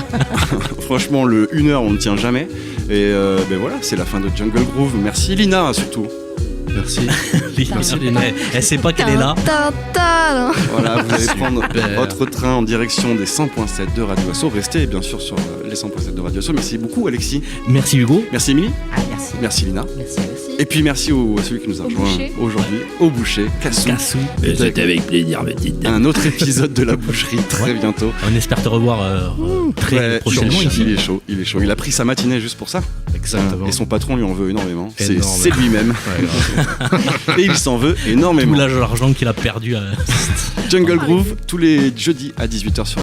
franchement, le 1h, on ne tient jamais. Et ben voilà, c'est la fin de Jungle Groove. Merci Lina, surtout. Merci. Merci, Léna. Elle sait pas qu'elle est là. Voilà, vous allez prendre Super. votre train en direction des 100.7 de Radio Asso. Restez bien sûr sur les 100.7 de Radio Asso. Merci beaucoup Alexis. Merci Hugo. Merci Émilie. Ah, merci. Merci Lina. Merci. Et puis merci à celui qui nous a Au rejoint boucher. aujourd'hui, au boucher, Cassou. Cassou. C'était avec plaisir, ma petite dame. Un autre épisode de la boucherie très bientôt. On espère te revoir très Ouais, prochainement il ici. est chaud, il est chaud. Il a pris sa matinée juste pour ça. Exactement. Et son patron lui en veut énormément. C'est Énorme. c'est lui-même. Ouais, grave. Et il s'en veut Tout énormément. l'argent qu'il a perdu. Jungle Groove tous les jeudis à 18h sur